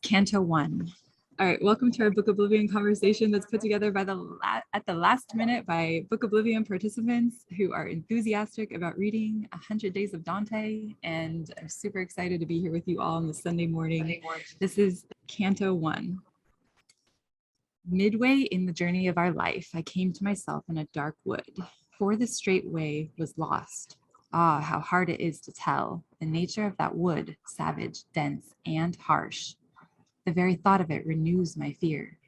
Canto 1. All right, welcome to our Book Oblivion conversation that's put together by at the last minute by Book Oblivion participants who are enthusiastic about reading 100 Days of Dante, and I'm super excited to be here with you all on this Sunday morning. This is Canto 1. Midway in the journey of our life, I came to myself in a dark wood, for the straight way was lost. Ah, how hard it is to tell the nature of that wood, savage, dense, and harsh. The very thought of it renews my fear.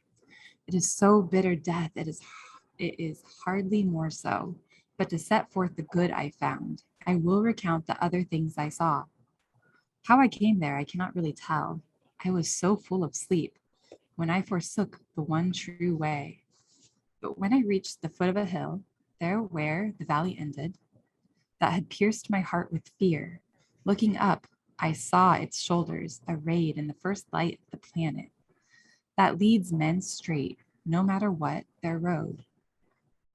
It is so bitter death, it is hardly more so. But to set forth the good I found, I will recount the other things I saw. How I came there, I cannot really tell. I was so full of sleep when I forsook the one true way. But when I reached the foot of a hill, there where the valley ended, that had pierced my heart with fear, looking up, I saw its shoulders arrayed in the first light of the planet that leads men straight, no matter what their road.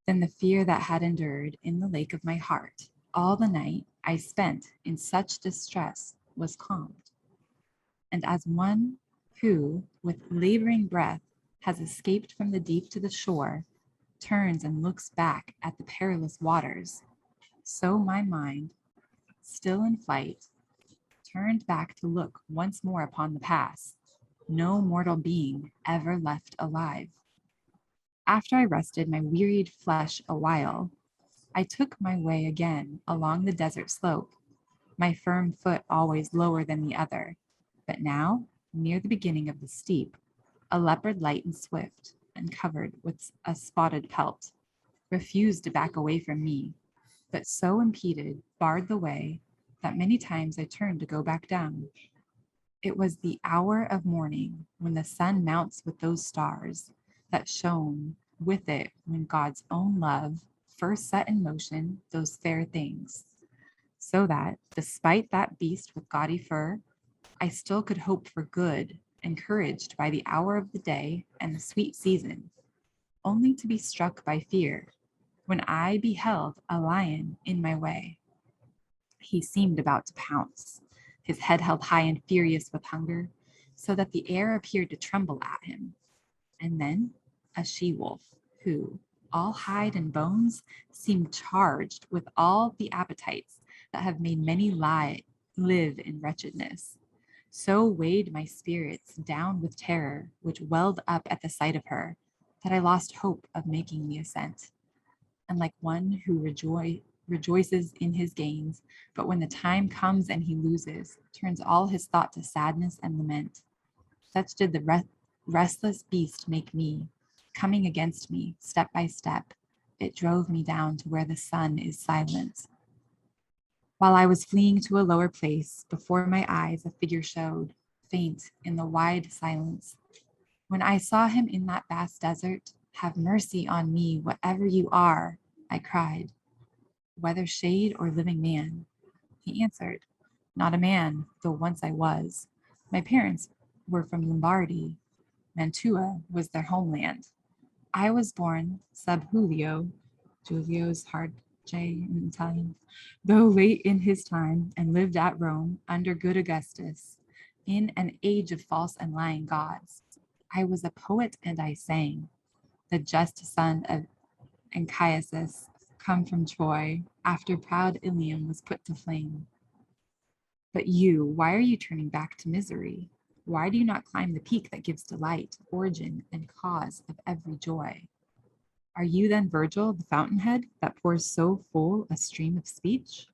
Then the fear that had endured in the lake of my heart all the night I spent in such distress was calmed. And as one who, with laboring breath, has escaped from the deep to the shore, turns and looks back at the perilous waters, so my mind, still in flight, turned back to look once more upon the past, no mortal being ever left alive. After I rested my wearied flesh a while, I took my way again along the desert slope, my firm foot always lower than the other, but now, near the beginning of the steep, a leopard light and swift, and covered with a spotted pelt, refused to back away from me, but so impeded, barred the way, that many times I turned to go back down. It was the hour of morning when the sun mounts with those stars that shone with it when God's own love first set in motion those fair things, so that, despite that beast with gaudy fur, I still could hope for good, encouraged by the hour of the day and the sweet season, only to be struck by fear when I beheld a lion in my way. He seemed about to pounce, his head held high and furious with hunger, so that the air appeared to tremble at him. And then a she-wolf, who, all hide and bones, seemed charged with all the appetites that have made many live in wretchedness, so weighed my spirits down with terror, which welled up at the sight of her, that I lost hope of making the ascent. And like one who rejoices in his gains, but when the time comes and he loses, turns all his thought to sadness and lament. Such did the restless beast make me, coming against me, step by step. It drove me down to where the sun is silent. While I was fleeing to a lower place, before my eyes a figure showed, faint in the wide silence. When I saw him in that vast desert, "Have mercy on me, whatever you are," I cried. "Whether shade or living man?" He answered, "Not a man, though once I was. My parents were from Lombardy. Mantua was their homeland. I was born sub Julio, Julio's hard J in Italian, though late in his time, and lived at Rome under good Augustus, in an age of false and lying gods. I was a poet and I sang, the just son of Anchises, come from Troy, after proud Ilium was put to flame. But you, why are you turning back to misery? Why do you not climb the peak that gives delight, origin, and cause of every joy? Are you then Virgil, the fountainhead, that pours so full a stream of speech?"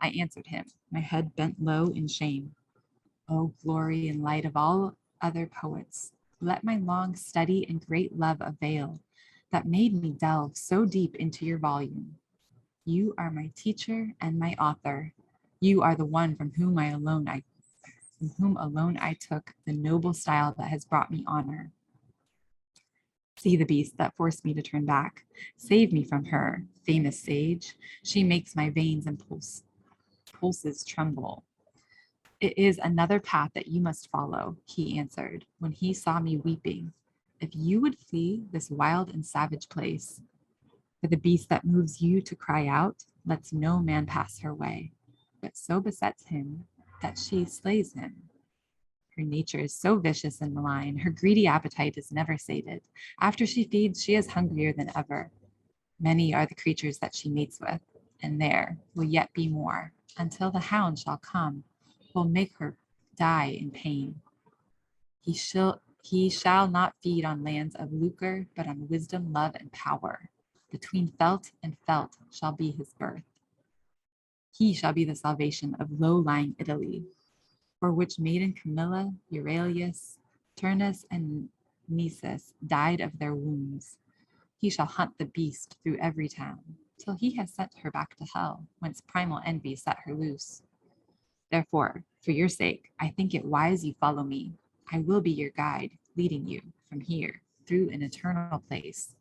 I answered him, my head bent low in shame. "O glory and light of all other poets, let my long study and great love avail, that made me delve so deep into your volume. You are my teacher and my author. You are the one from whom alone I took the noble style that has brought me honor. See the beast that forced me to turn back. Save me from her, famous sage. She makes my veins and pulses tremble." "It is another path that you must follow," he answered, when he saw me weeping. "If you would flee this wild and savage place, for the beast that moves you to cry out lets no man pass her way, but so besets him that she slays him. Her nature is so vicious and malign. Her greedy appetite is never sated. After she feeds, she is hungrier than ever. Many are the creatures that she mates with, and there will yet be more, until the hound shall come, will make her die in pain. He shall not feed on lands of lucre, but on wisdom, love, and power. Between felt and felt shall be his birth. He shall be the salvation of low-lying Italy, for which maiden Camilla, Euralius, Turnus, and Nisus died of their wounds. He shall hunt the beast through every town, till he has sent her back to hell, whence primal envy set her loose. Therefore, for your sake, I think it wise you follow me. I will be your guide, leading you from here through an eternal place,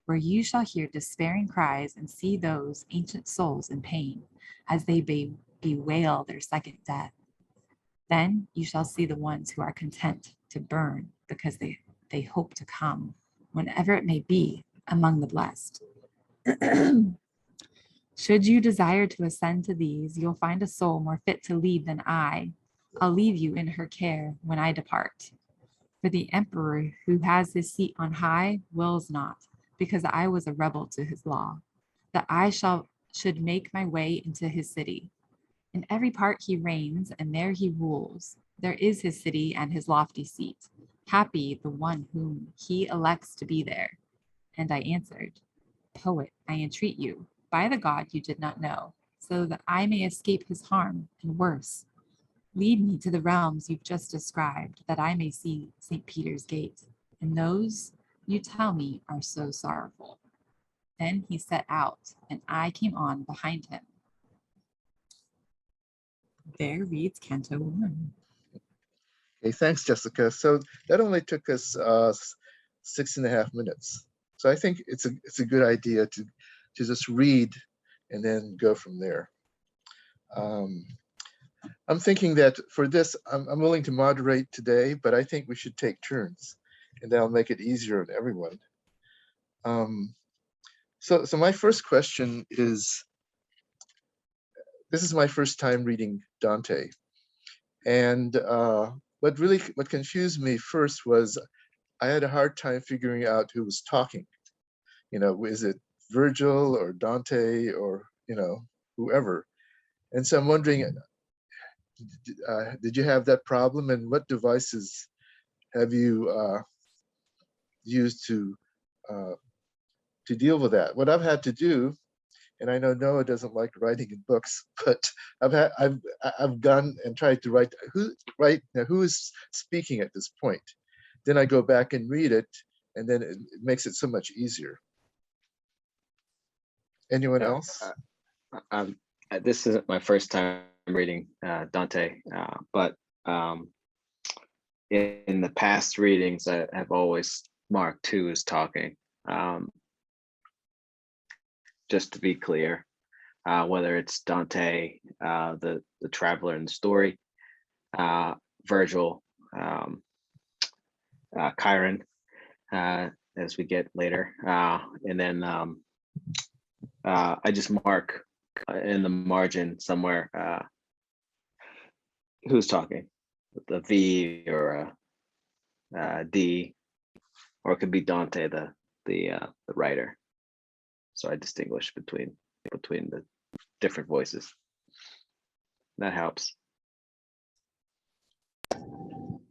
where you shall hear despairing cries and see those ancient souls in pain as they bewail their second death. Then you shall see the ones who are content to burn because they hope to come, whenever it may be, among the blessed. Should you desire to ascend to these, you'll find a soul more fit to lead than I. I'll leave you in her care when I depart. For the emperor who has his seat on high wills not, because I was a rebel to his law, that I should make my way into his city. In every part he reigns, and there he rules. There is his city and his lofty seat. Happy the one whom he elects to be there. And I answered, Poet, I entreat you, by the God you did not know, so that I may escape his harm, and worse. Lead me to the realms you've just described, that I may see St. Peter's gate, and those you tell me are so sorrowful. Then he set out, and I came on behind him. There reads Canto 1. Okay, thanks, Jessica. So that only took us 6.5 minutes. So I think it's a good idea to just read and then go from there. I'm thinking that for this, I'm willing to moderate today, but I think we should take turns, and that'll make it easier on everyone. So my first question is, this is my first time reading Dante, and what confused me first was I had a hard time figuring out who was talking. You know, is it Virgil or Dante or, you know, whoever? And so I'm wondering, did you have that problem, and what devices have you used to deal with that? What I've had to do, and I know Noah doesn't like writing in books, but I've gone and tried to write who is speaking at this point. Then I go back and read it, and then it makes it so much easier. Anyone else? This isn't my first time reading Dante, but in the past readings, I have always marked who is talking. Just to be clear, whether it's Dante, the traveler in the story, Virgil, Chiron, as we get later, and then I just mark in the margin somewhere who's talking, the V or a D, or it could be Dante, the writer. So I distinguish between the different voices. That helps.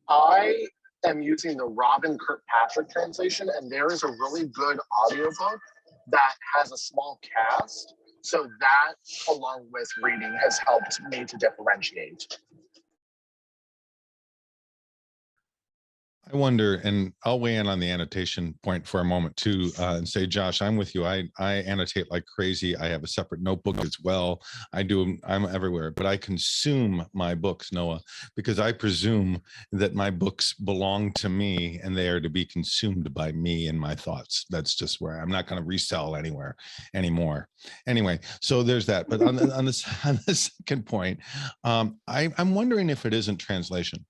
I am using the Robin Kirkpatrick translation, and there is a really good audiobook that has a small cast. So that, along with reading, has helped me to differentiate. I wonder, and I'll weigh in on the annotation point for a moment too, and say, Josh, I'm with you. I annotate like crazy. I have a separate notebook as well. I'm everywhere, but I consume my books, Noah, because I presume that my books belong to me and they are to be consumed by me and my thoughts. That's just where I'm not going to resell anywhere anymore. Anyway, so there's that. But on the second point, I'm wondering if it isn't translation.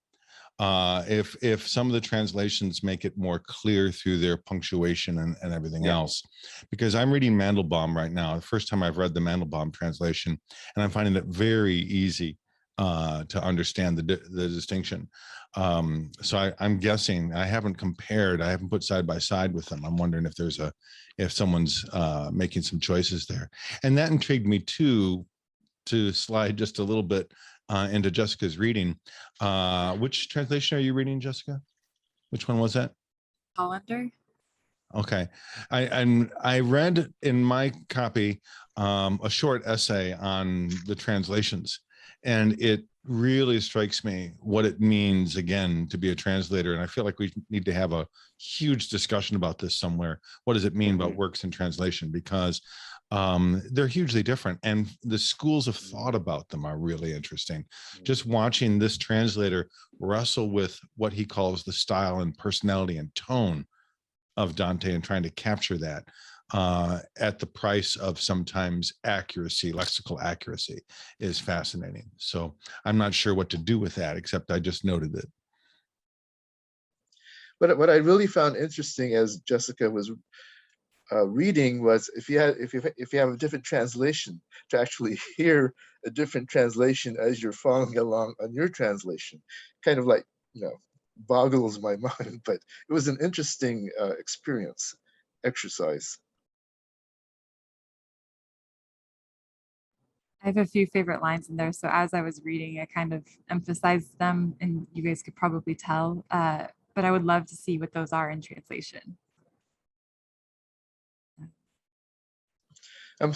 If some of the translations make it more clear through their punctuation and everything else, because I'm reading Mandelbaum right now, the first time I've read the Mandelbaum translation, and I'm finding it very easy to understand the distinction. So I'm guessing, I haven't compared, I haven't put side by side with them. I'm wondering if someone's making some choices there. And that intrigued me too, to slide just a little bit into Jessica's reading. Which translation are you reading, Jessica? Which one was that? Hollander. Okay. I read in my copy a short essay on the translations, and it really strikes me what it means, again, to be a translator. And I feel like we need to have a huge discussion about this somewhere. What does it mean about works in translation? Because they're hugely different, and the schools of thought about them are really interesting. Just watching this translator wrestle with what he calls the style and personality and tone of Dante, and trying to capture that at the price of sometimes accuracy, lexical accuracy, is fascinating. So I'm not sure what to do with that, except I just noted it. But what I really found interesting as Jessica was reading was if you have a different translation, to actually hear a different translation as you're following along on your translation, kind of like, boggles my mind. But it was an interesting experience, exercise. I have a few favorite lines in there. So as I was reading, I kind of emphasized them, and you guys could probably tell. But I would love to see what those are in translation. In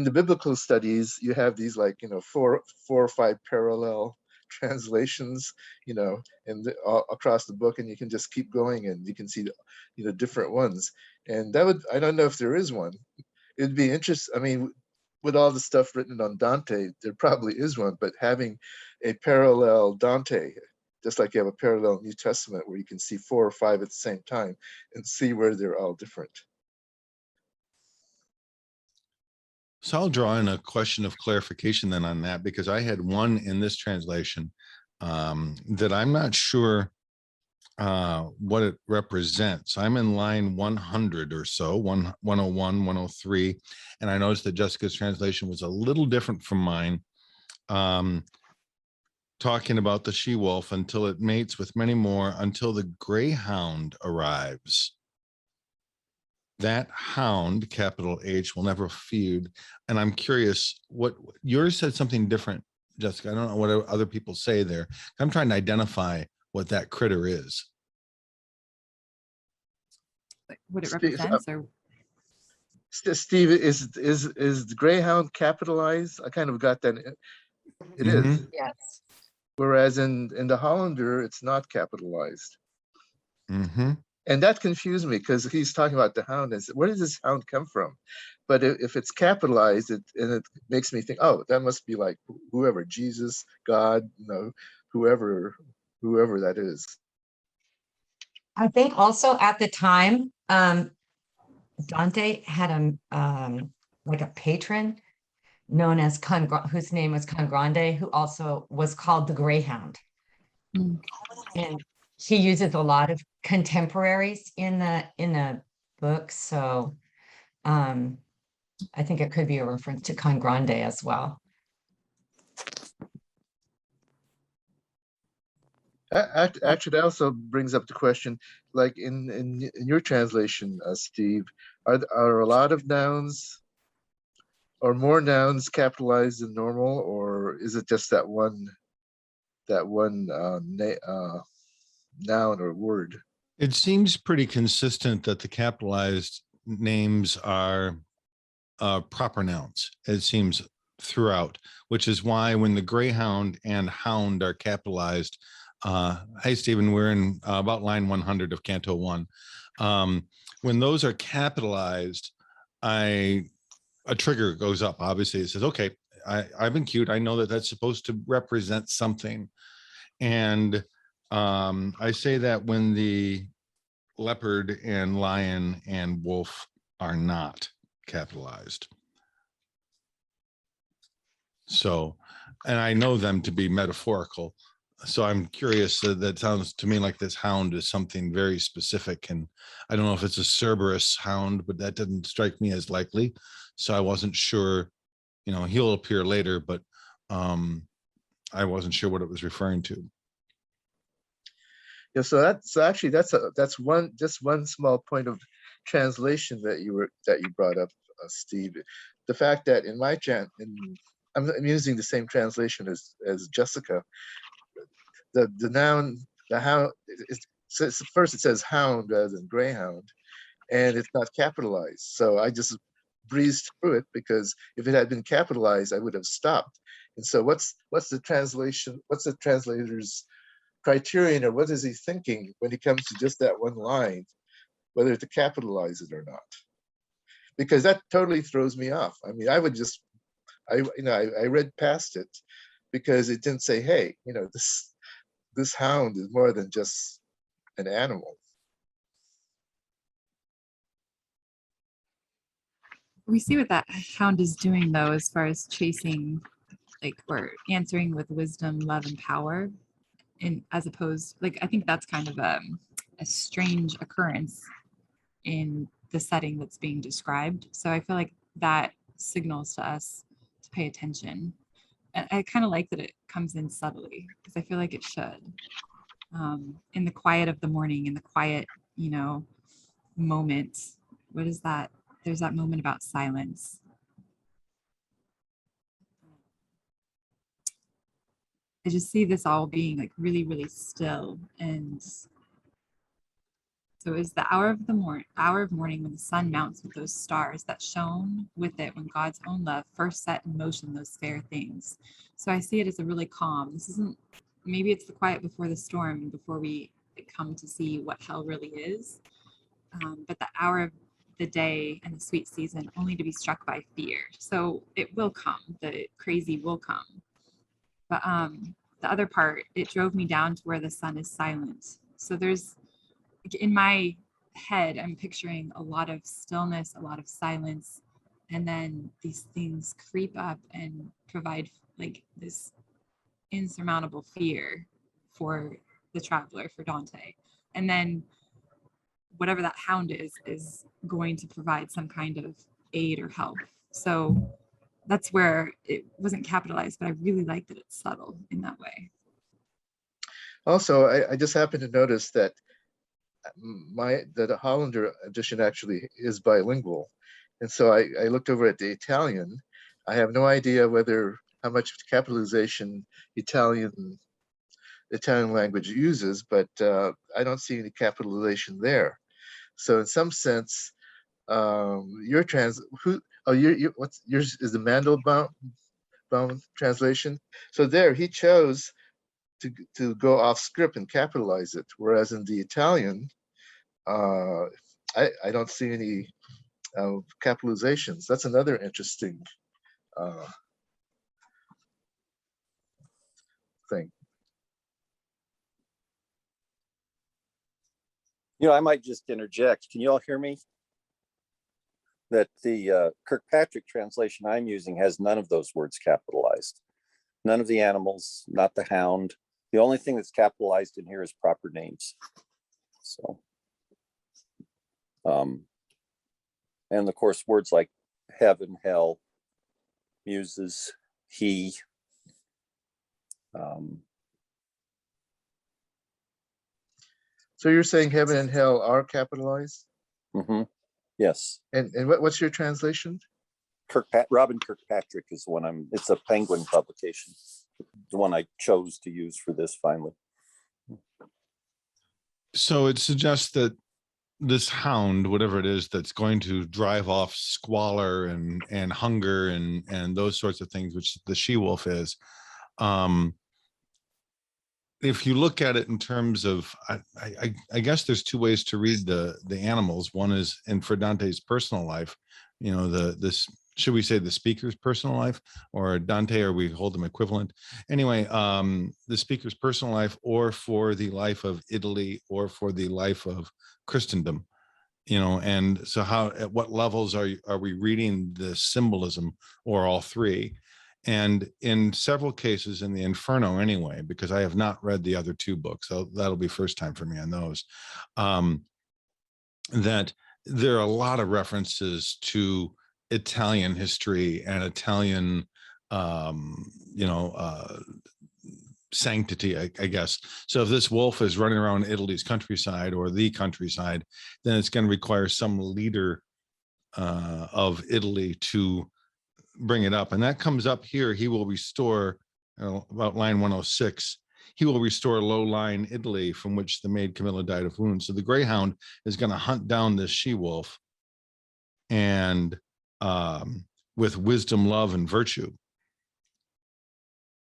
the biblical studies, you have these four or five parallel translations, across the book, and you can just keep going, and you can see different ones. And I don't know if there is one. It'd be interesting. I mean, with all the stuff written on Dante, there probably is one, but having a parallel Dante, just like you have a parallel New Testament where you can see 4 or 5 at the same time and see where they're all different. So I'll draw in a question of clarification then on that, because I had one in this translation that I'm not sure what it represents. I'm in line 100 or so, 101, 103, and I noticed that Jessica's translation was a little different from mine, talking about the she-wolf until it mates with many more, until the greyhound arrives. That hound, capital H, will never feed. And I'm curious, what yours said something different, Jessica. I don't know what other people say there. I'm trying to identify what that critter is. What it represents, or Steve, is the Greyhound capitalized? I kind of got that. It is. Yes. Whereas in the Hollander, it's not capitalized. Mm-hmm. And that confused me, because he's talking about the hound and said, where does this hound come from? But if it's capitalized, it makes me think, oh, that must be like whoever, Jesus, God, whoever that is. I think also at the time, Dante had like a patron known as whose name was Congrande, who also was called the Greyhound. Mm. And he uses a lot of contemporaries in the book. So I think it could be a reference to Congrande as well. Actually, that also brings up the question, like in your translation, Steve, are a lot of nouns or more nouns capitalized than normal, or is it just that one noun or word? It seems pretty consistent that the capitalized names are proper nouns. It seems throughout, which is why when the greyhound and hound are capitalized, hi Stephen, we're in about line 100 of Canto 1. When those are capitalized, a trigger goes up. Obviously, it says, okay, I've been cute. I know that that's supposed to represent something. And I say that when the leopard and lion and wolf are not capitalized. So, and I know them to be metaphorical. So I'm curious, that sounds to me like this hound is something very specific. And I don't know if it's a Cerberus hound, but that didn't strike me as likely. So I wasn't sure he'll appear later, but I wasn't sure what it was referring to. Yeah, so actually that's one small point of translation that you brought up, Steve. The fact that in my I'm using the same translation as Jessica. The noun, the hound, first it says hound rather than greyhound, and it's not capitalized. So I just breezed through it, because if it had been capitalized, I would have stopped. And so what's the translation? What's the translator's criterion, or what is he thinking when he comes to just that one line, whether to capitalize it or not? Because that totally throws me off. I mean, I read past it because it didn't say, hey, this hound is more than just an animal. We see what that hound is doing, though, as far as chasing, or answering with wisdom, love, and power. And as opposed, I think that's kind of a strange occurrence in the setting that's being described. So I feel like that signals to us to pay attention. And I kind of like that it comes in subtly, because I feel like it should. In the quiet of the morning, in the quiet, moment. What is that? There's that moment about silence. I just see this all being really, really still. And so is the hour of morning when the sun mounts with those stars that shone with it when God's own love first set in motion those fair things. So I see it as a really calm. This isn't, maybe it's the quiet before the storm, before we come to see what hell really is. But the hour of the day and the sweet season only to be struck by fear. So it will come, the crazy will come. But the other part, it drove me down to where the sun is silent. So there's, in my head, I'm picturing a lot of stillness, a lot of silence, and then these things creep up and provide this insurmountable fear for the traveler, for Dante. And then whatever that hound is going to provide some kind of aid or help. So that's where it wasn't capitalized, but I really like that it's subtle in that way. Also, I just happened to notice that the Hollander edition actually is bilingual. And so I looked over at the Italian. I have no idea how much capitalization Italian language uses, but I don't see any capitalization there. So in some sense, what's yours is the Mandelbaum translation. So there he chose to go off script and capitalize it, whereas in the Italian, I don't see any capitalizations. That's another interesting thing. I might just interject. Can you all hear me? That the Kirkpatrick translation I'm using has none of those words capitalized. None of the animals, not the hound. The only thing that's capitalized in here is proper names. So, and of course, words like heaven, hell, muses, he. So you're saying heaven and hell are capitalized? Mm-hmm. Yes. And what's your translation? Robin Kirkpatrick is the one it's a Penguin publication, the one I chose to use for this finally. So it suggests that this hound, whatever it is, that's going to drive off squalor and hunger and those sorts of things, which the she-wolf is. If you look at it in terms of, I guess there's two ways to read the animals. One is, and for Dante's personal life, should we say the speaker's personal life, or Dante, or we hold them equivalent? Anyway, the speaker's personal life, or for the life of Italy, or for the life of Christendom, and so at what levels are we reading the symbolism, or all three? And in several cases in the Inferno anyway, because I have not read the other two books, so that'll be first time for me on those, that there are a lot of references to Italian history and Italian, sanctity, I guess. So if this wolf is running around Italy's countryside or the countryside, then it's going to require some leader of Italy to bring it up. And that comes up here. He will restore, about line 106, he will restore low lying Italy from which the maid Camilla died of wounds. So the greyhound is going to hunt down this she-wolf and with wisdom, love, and virtue.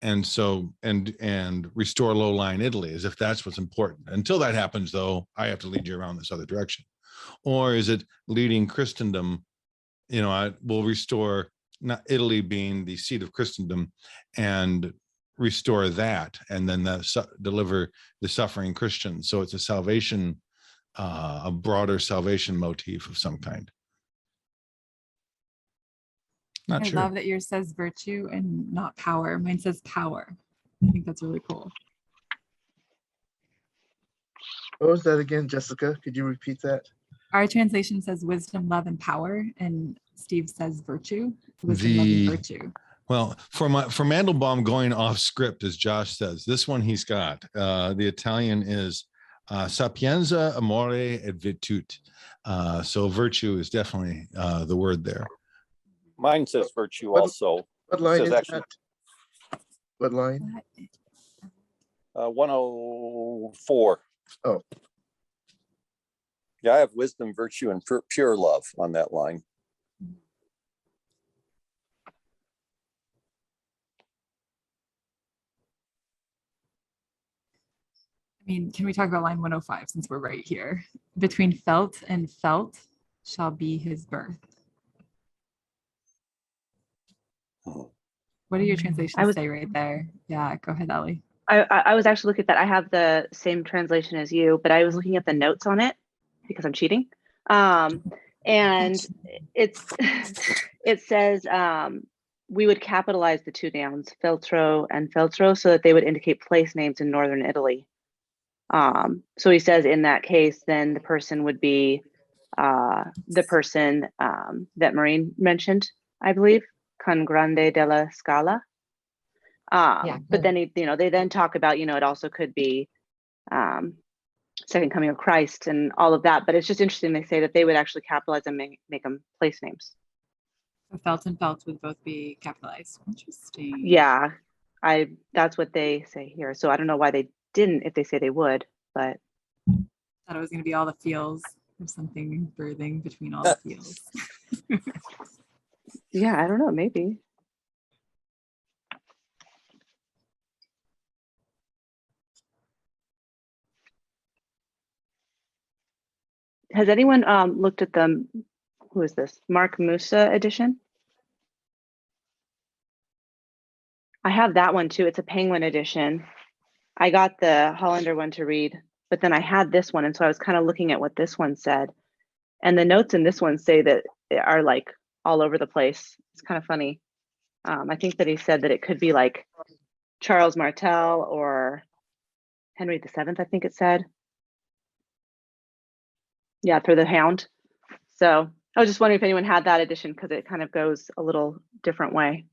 And so, and restore low lying Italy, as if that's what's important. Until that happens, though, I have to lead you around this other direction. Or is it leading Christendom? I will restore, not Italy being the seat of Christendom, and restore that, and then deliver the suffering Christians. So it's a salvation, a broader salvation motif of some kind. Not I sure. love that yours says virtue and not power. Mine says power. I think that's really cool. What was that again, Jessica? Could you repeat that? Our translation says wisdom, love, and power, and Steve says virtue. Wisdom, love, and virtue. Well, for Mandelbaum going off script, as Josh says, this one he's got. The Italian is sapienza, amore, et virtute. So virtue is definitely the word there. Mine says virtue also. What line is actually, that? What line? 104. Oh. Yeah, I have wisdom, virtue, and pure love on that line. I mean, can we talk about line 105 since we're right here? Between felt and felt shall be his birth. What do your translations say right there? Yeah, go ahead, Ellie. I was actually looking at that. I have the same translation as you, but I was looking at the notes on it because I'm cheating. And it says we would capitalize the two nouns, feltro and feltro, so that they would indicate place names in northern Italy. So he says in that case, then the person would be the person that Maureen mentioned, I believe, Con Grande della Scala. But then they then talk about, it also could be second coming of Christ and all of that. But it's just interesting they say that they would actually capitalize and make them place names. So felt and felt would both be capitalized. Interesting. Yeah, that's what they say here. So I don't know why they didn't if they say they would, but thought it was going to be all the feels or something birthing between all the feels. Yeah, I don't know, maybe. Has anyone looked at the, who is this, Mark Musa edition? I have that one too. It's a Penguin edition. I got the Hollander one to read, but then I had this one. And so I was kind of looking at what this one said. And the notes in this one say that they are like all over the place. It's kind of funny. I think that he said that it could be like Charles Martel or Henry VII, I think it said. Yeah, through the Hound. So I was just wondering if anyone had that edition because it kind of goes a little different way.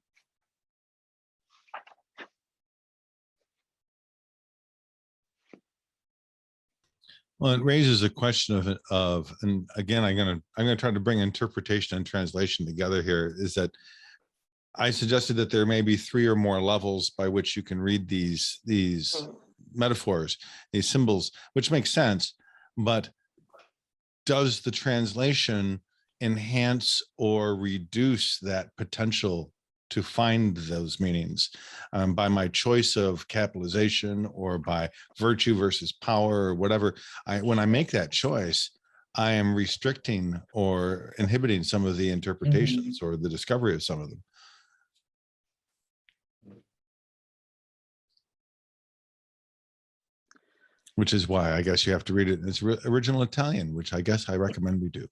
Well, it raises a question of, and again, I'm gonna try to bring interpretation and translation together here. Is that I suggested that there may be 3 or more levels by which you can read these metaphors, these symbols, which makes sense, but does the translation enhance or reduce that potential to find those meanings by my choice of capitalization or by virtue versus power or whatever? When I make that choice, I am restricting or inhibiting some of the interpretations or the discovery of some of them. Which is why I guess you have to read it in its original Italian, which I guess I recommend we do.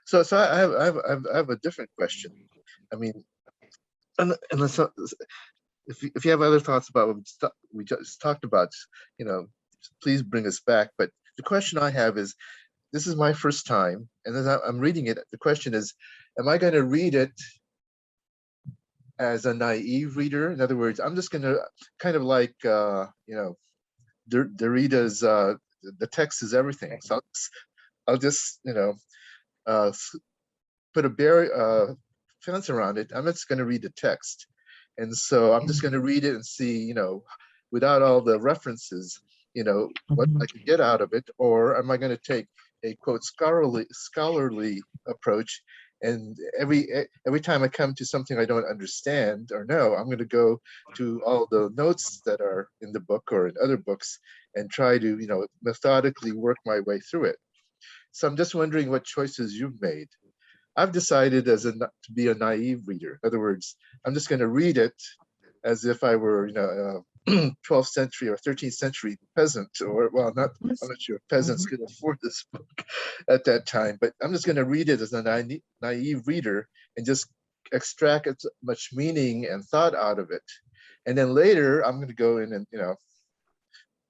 So I have a different question. I mean, unless if you have other thoughts about what we just talked about, please bring us back. But the question I have is this is my first time, and as I'm reading it, the question is, am I going to read it as a naive reader? In other words, I'm just going to kind of like, Derrida's, the text is everything. So I'll just, put a fence around it. I'm just going to read the text. And so I'm just going to read it and see, without all the references, what I can get out of it, or am I going to take a quote scholarly approach? And every time I come to something I don't understand or know, I'm going to go to all the notes that are in the book or in other books and try to, methodically work my way through it. So I'm just wondering what choices you've made. I've decided to be a naive reader. In other words, I'm just going to read it as if I were, a 12th century or 13th century peasant, or I'm not sure if peasants could afford this book at that time, but I'm just going to read it as a naive reader and just extract as much meaning and thought out of it. And then later I'm going to go in and,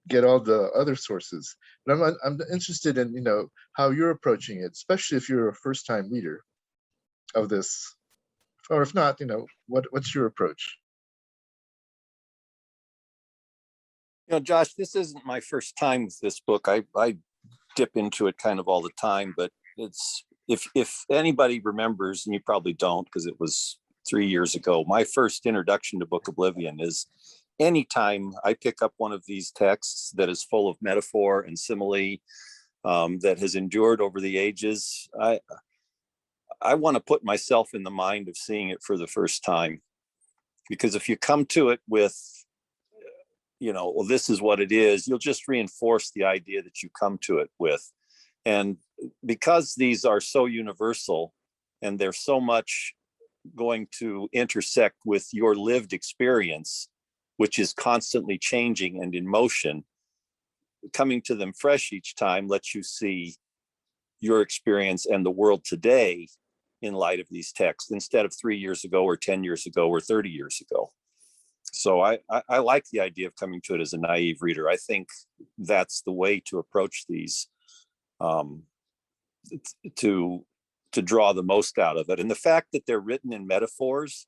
get all the other sources. But I'm interested in, how you're approaching it, especially if you're a first-time reader of this, or if not, what's your approach? Josh, this isn't my first time with this book. I dip into it kind of all the time, but it's, if anybody remembers, and you probably don't because it was 3 years ago, my first introduction to Book Oblivion is anytime I pick up one of these texts that is full of metaphor and simile, that has endured over the ages, I want to put myself in the mind of seeing it for the first time. Because if you come to it with, well, this is what it is, you'll just reinforce the idea that you come to it with. And because these are so universal and they're so much going to intersect with your lived experience, which is constantly changing and in motion, coming to them fresh each time lets you see your experience and the world today in light of these texts instead of 3 years ago or 10 years ago or 30 years ago. So I like the idea of coming to it as a naive reader. I think that's the way to approach these, to draw the most out of it. And the fact that they're written in metaphors,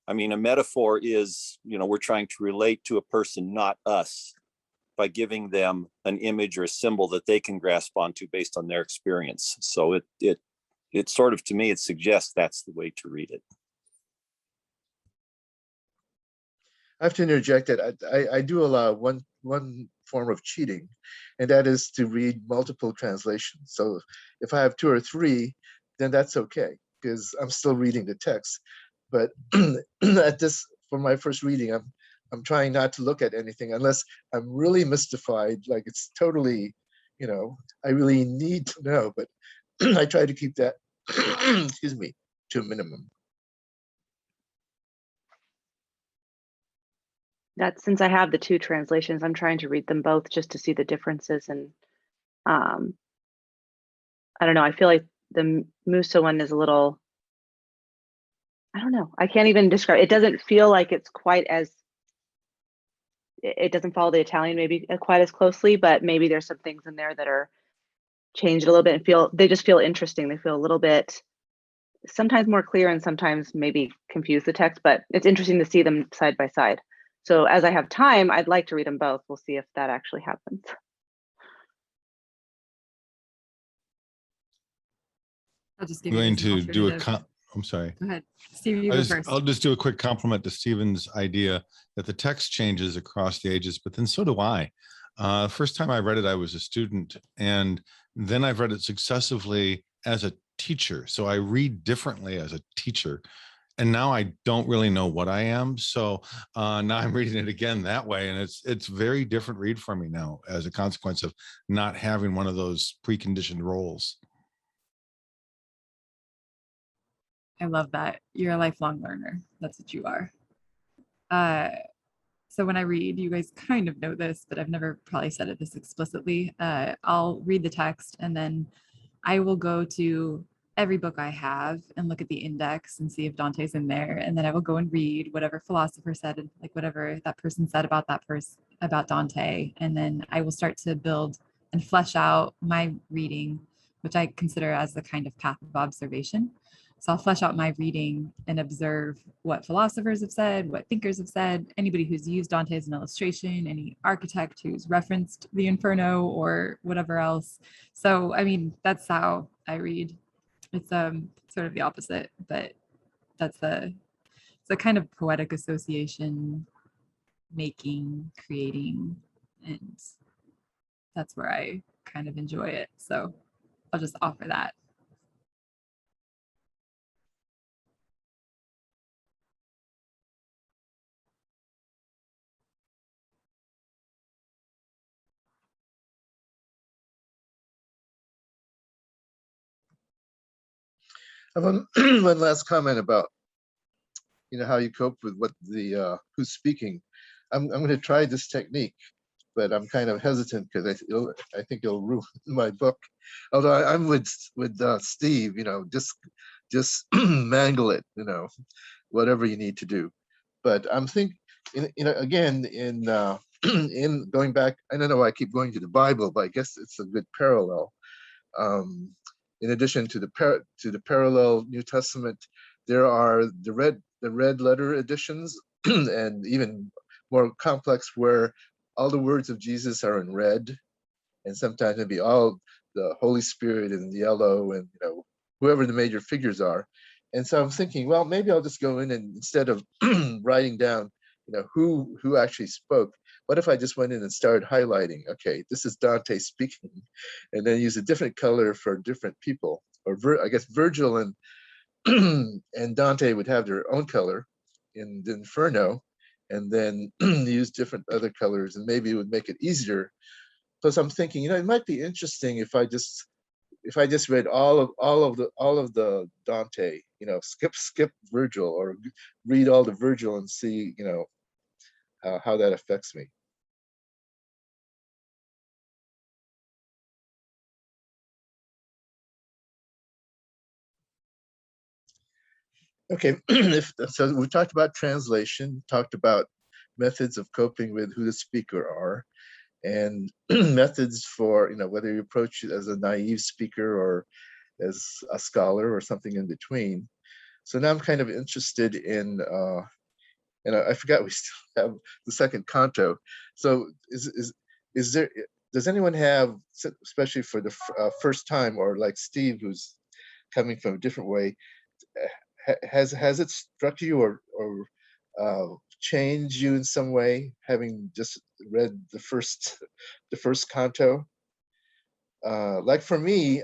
I mean, a metaphor is, we're trying to relate to a person, not us, by giving them an image or a symbol that they can grasp onto based on their experience. So it sort of, to me, it suggests that's the way to read it. I have to interject that I do allow one form of cheating, and that is to read multiple translations. So if I have 2 or 3, then that's okay because I'm still reading the text. But for my first reading, I'm trying not to look at anything unless I'm really mystified, like it's totally, I really need to know. But I try to keep that, excuse me, to a minimum. That since I have the 2 translations, I'm trying to read them both just to see the differences. And I don't know, I feel like the Musa one is a little, I don't know, I can't even describe. It doesn't feel like it's quite as, it doesn't follow the Italian maybe quite as closely, but maybe there's some things in there that are changed a little bit and they just feel interesting. They feel a little bit, sometimes more clear and sometimes maybe confuse the text, but it's interesting to see them side by side. So as I have time, I'd like to read them both. We'll see if that actually happens. I'll just give I'm you going this to do alternative. I'm sorry. Go ahead. Steve, you go first. I'll just do a quick compliment to Stephen's idea that the text changes across the ages, but then so do I. First time I read it, I was a student, and then I've read it successively as a teacher. So I read differently as a teacher. And now I don't really know what I am. So now I'm reading it again that way. And it's very different read for me now as a consequence of not having one of those preconditioned roles. I love that. You're a lifelong learner. That's what you are. So when I read, you guys kind of know this, but I've never probably said it this explicitly. I'll read the text and then I will go to every book I have and look at the index and see if Dante's in there. And then I will go and read whatever philosopher said, like whatever that person said about that person, about Dante. And then I will start to build and flesh out my reading which I consider as the kind of path of observation. So I'll flesh out my reading and observe what philosophers have said, what thinkers have said, anybody who's used Dante as an illustration, any architect who's referenced the Inferno or whatever else. So, I mean, that's how I read. It's sort of the opposite, but that's it's a kind of poetic association, making, creating, and that's where I kind of enjoy it. So I'll just offer that. One one last comment about how you cope with what the who's speaking. I'm going to try this technique, but I'm kind of hesitant because I think it'll ruin my book. Although I'm with Steve, just mangle it, whatever you need to do. But I'm thinking, again, in in going back, I don't know why I keep going to the Bible, but I guess it's a good parallel. In addition to the parallel New Testament, there are the red letter editions, and even more complex, where all the words of Jesus are in red, and sometimes maybe all the Holy Spirit in yellow, and whoever the major figures are. And so I'm thinking, well, maybe I'll just go in and instead of writing down, who actually spoke, what if I just went in and started highlighting? Okay, this is Dante speaking, and then use a different color for different people. Or I guess Virgil and and Dante would have their own color in the Inferno, and then use different other colors, and maybe it would make it easier. Plus, I'm thinking, it might be interesting if I just read all of the Dante, skip Virgil, or read all the Virgil and see, how that affects me. Okay, so we talked about translation, talked about methods of coping with who the speaker are, and methods for, whether you approach it as a naive speaker or as a scholar or something in between. So now I'm kind of interested in, and I forgot we still have the second canto. So is there, does anyone have, especially for the first time, or like Steve, who's coming from a different way, has it struck you or changed you in some way, having just read the first canto? Like for me,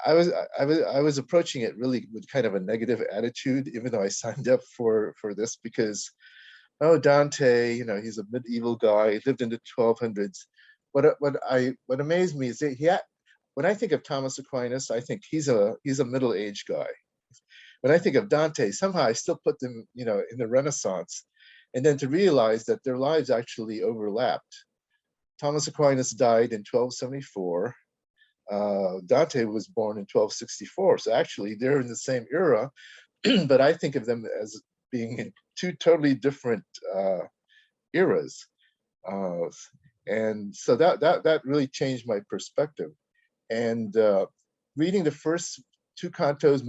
I was approaching it really with kind of a negative attitude, even though I signed up for this, because Dante, he's a medieval guy, lived in the 1200s. What amazed me is that when I think of Thomas Aquinas, I think he's a middle-aged guy. When I think of Dante, somehow I still put them, in the Renaissance, and then to realize that their lives actually overlapped. Thomas Aquinas died in 1274. Dante was born in 1264. So actually they're in the same era, but I think of them as being in two totally different eras. And so that really changed my perspective. And reading the first two cantos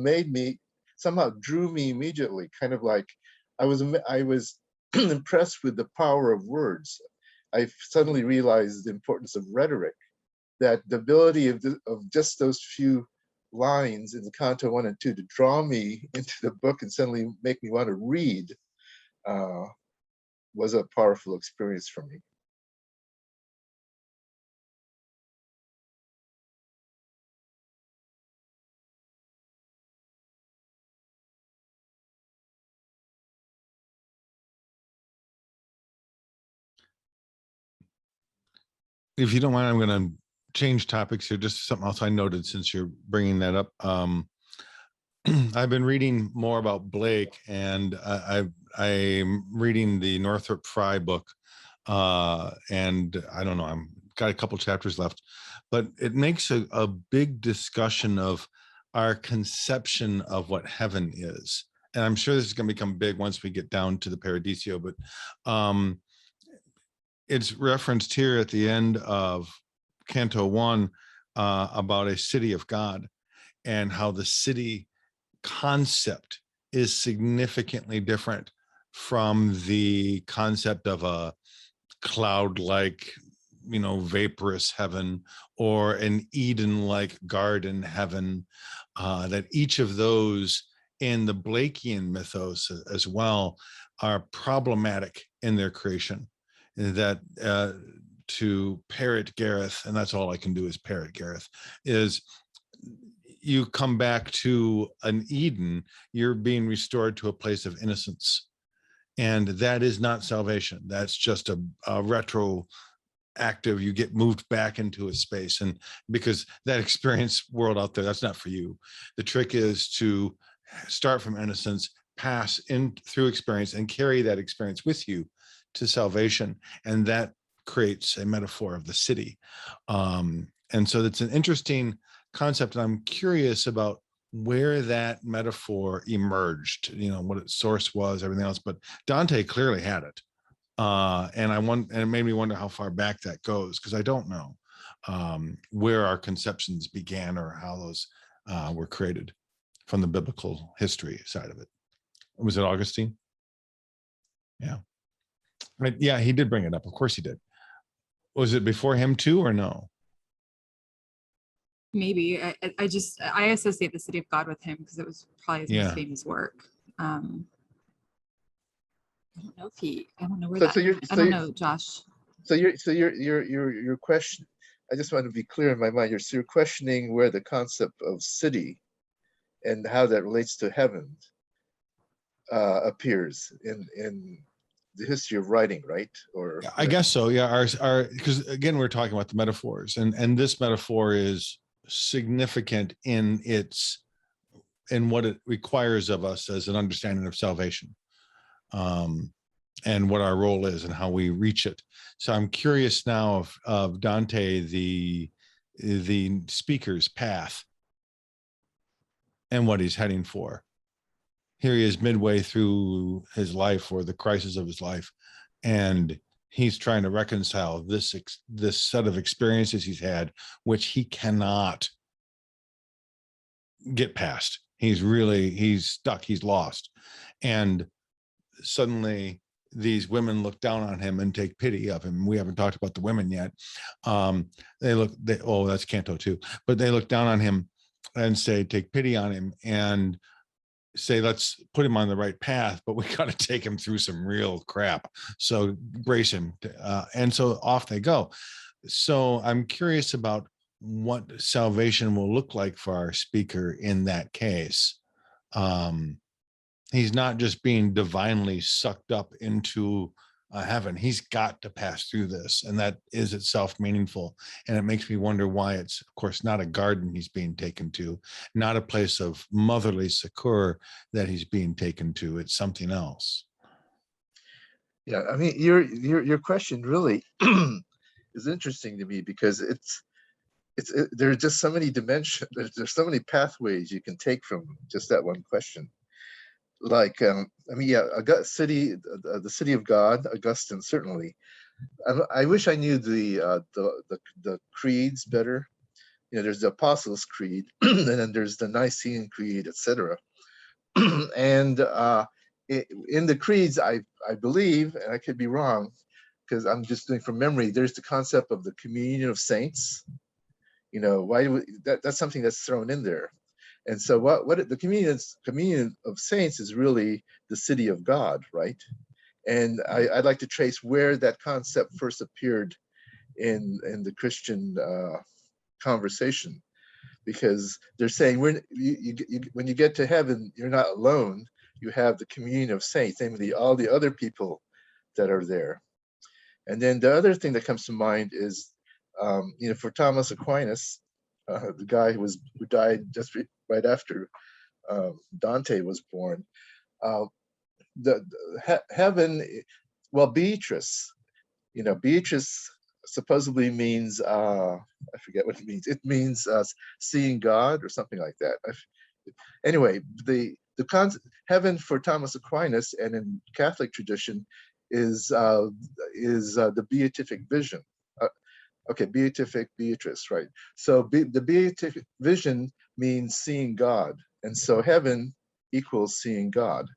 somehow drew me immediately, kind of like I was impressed with the power of words. I suddenly realized the importance of rhetoric, that the ability of just those few lines in the canto 1 and 2 to draw me into the book and suddenly make me want to read was a powerful experience for me. If you don't mind, I'm going to change topics here. Just something else I noted since you're bringing that up. I've been reading more about Blake, and I'm reading the Northrop Frye book, and I don't know, I'm got a couple chapters left, but it makes a big discussion of our conception of what heaven is. And I'm sure this is going to become big once we get down to the Paradiso, but it's referenced here at the end of Canto 1, about a city of God and how the city concept is significantly different from the concept of a cloud-like, vaporous heaven or an Eden-like garden heaven, that each of those in the Blakean mythos as well are problematic in their creation. That to parrot Gareth, and that's all I can do is parrot Gareth, is you come back to an Eden, you're being restored to a place of innocence. And that is not salvation. That's just a retroactive, you get moved back into a space. And because that experience world out there, that's not for you. The trick is to start from innocence, pass in through experience, and carry that experience with you to salvation. And that creates a metaphor of the city. And so it's an interesting concept. And I'm curious about where that metaphor emerged, what its source was, everything else. But Dante clearly had it. And it made me wonder how far back that goes, because I don't know where our conceptions began or how those were created from the biblical history side of it. Was it Augustine? Yeah. Right. Yeah, he did bring it up. Of course he did. Was it before him too, or no? Maybe. I associate the City of God with him because it was probably his most famous work. I don't know where I don't know, Josh. So your question, I just want to be clear in my mind. You're questioning where the concept of city and how that relates to heaven appears in the history of writing, right? Or yeah, I guess so. Yeah, our because again we're talking about the metaphors, and this metaphor is significant in what it requires of us as an understanding of salvation, and what our role is and how we reach it. So I'm curious now of Dante, the speaker's path and what he's heading for. Here he is midway through his life, or the crisis of his life, and he's trying to reconcile this set of experiences he's had, which he cannot get past. He's stuck, he's lost. And suddenly these women look down on him and take pity of him. We haven't talked about the women yet. That's Canto too, but they look down on him and say, take pity on him, and say, let's put him on the right path, but we got to take him through some real crap. So brace him. And so off they go. So I'm curious about what salvation will look like for our speaker in that case. He's not just being divinely sucked up into heaven. He's got to pass through this, and that is itself meaningful. And it makes me wonder why it's, of course, not a garden he's being taken to, not a place of motherly succor that he's being taken to. It's something else. Yeah, I mean, your question really is interesting to me, because there's just so many dimensions. There's so many pathways you can take from just that one question. Like, the city of God, Augustine, certainly. I wish I knew the creeds better. There's the Apostles' Creed, and then there's the Nicene Creed, etc. And in the creeds, I believe, and I could be wrong, because I'm just doing from memory, there's the concept of the communion of saints. That's something that's thrown in there. And so what the communion of saints is really the city of God, right? And I'd like to trace where that concept first appeared in the Christian conversation, because they're saying when you get to heaven, you're not alone. You have the communion of saints, namely all the other people that are there. And then the other thing that comes to mind is, for Thomas Aquinas, the guy who died just right after Dante was born, heaven, well, Beatrice supposedly means, I forget what it means. It means seeing God or something like that. Anyway, the heaven for Thomas Aquinas and in Catholic tradition is the beatific vision. Okay, beatific Beatrice, right. So the beatific vision means seeing God. And so heaven equals seeing God.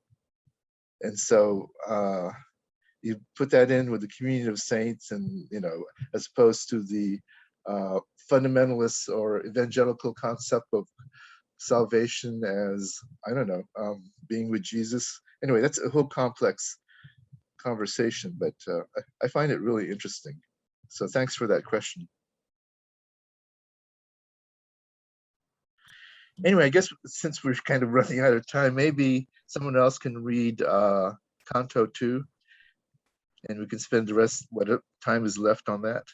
And so you put that in with the communion of saints, and, you know, as opposed to the fundamentalist or evangelical concept of salvation as, I don't know, being with Jesus. Anyway, that's a whole complex conversation, but I find it really interesting. So thanks for that question. Anyway, I guess since we're kind of running out of time, maybe someone else can read Canto 2, and we can spend the rest, what time is left on that.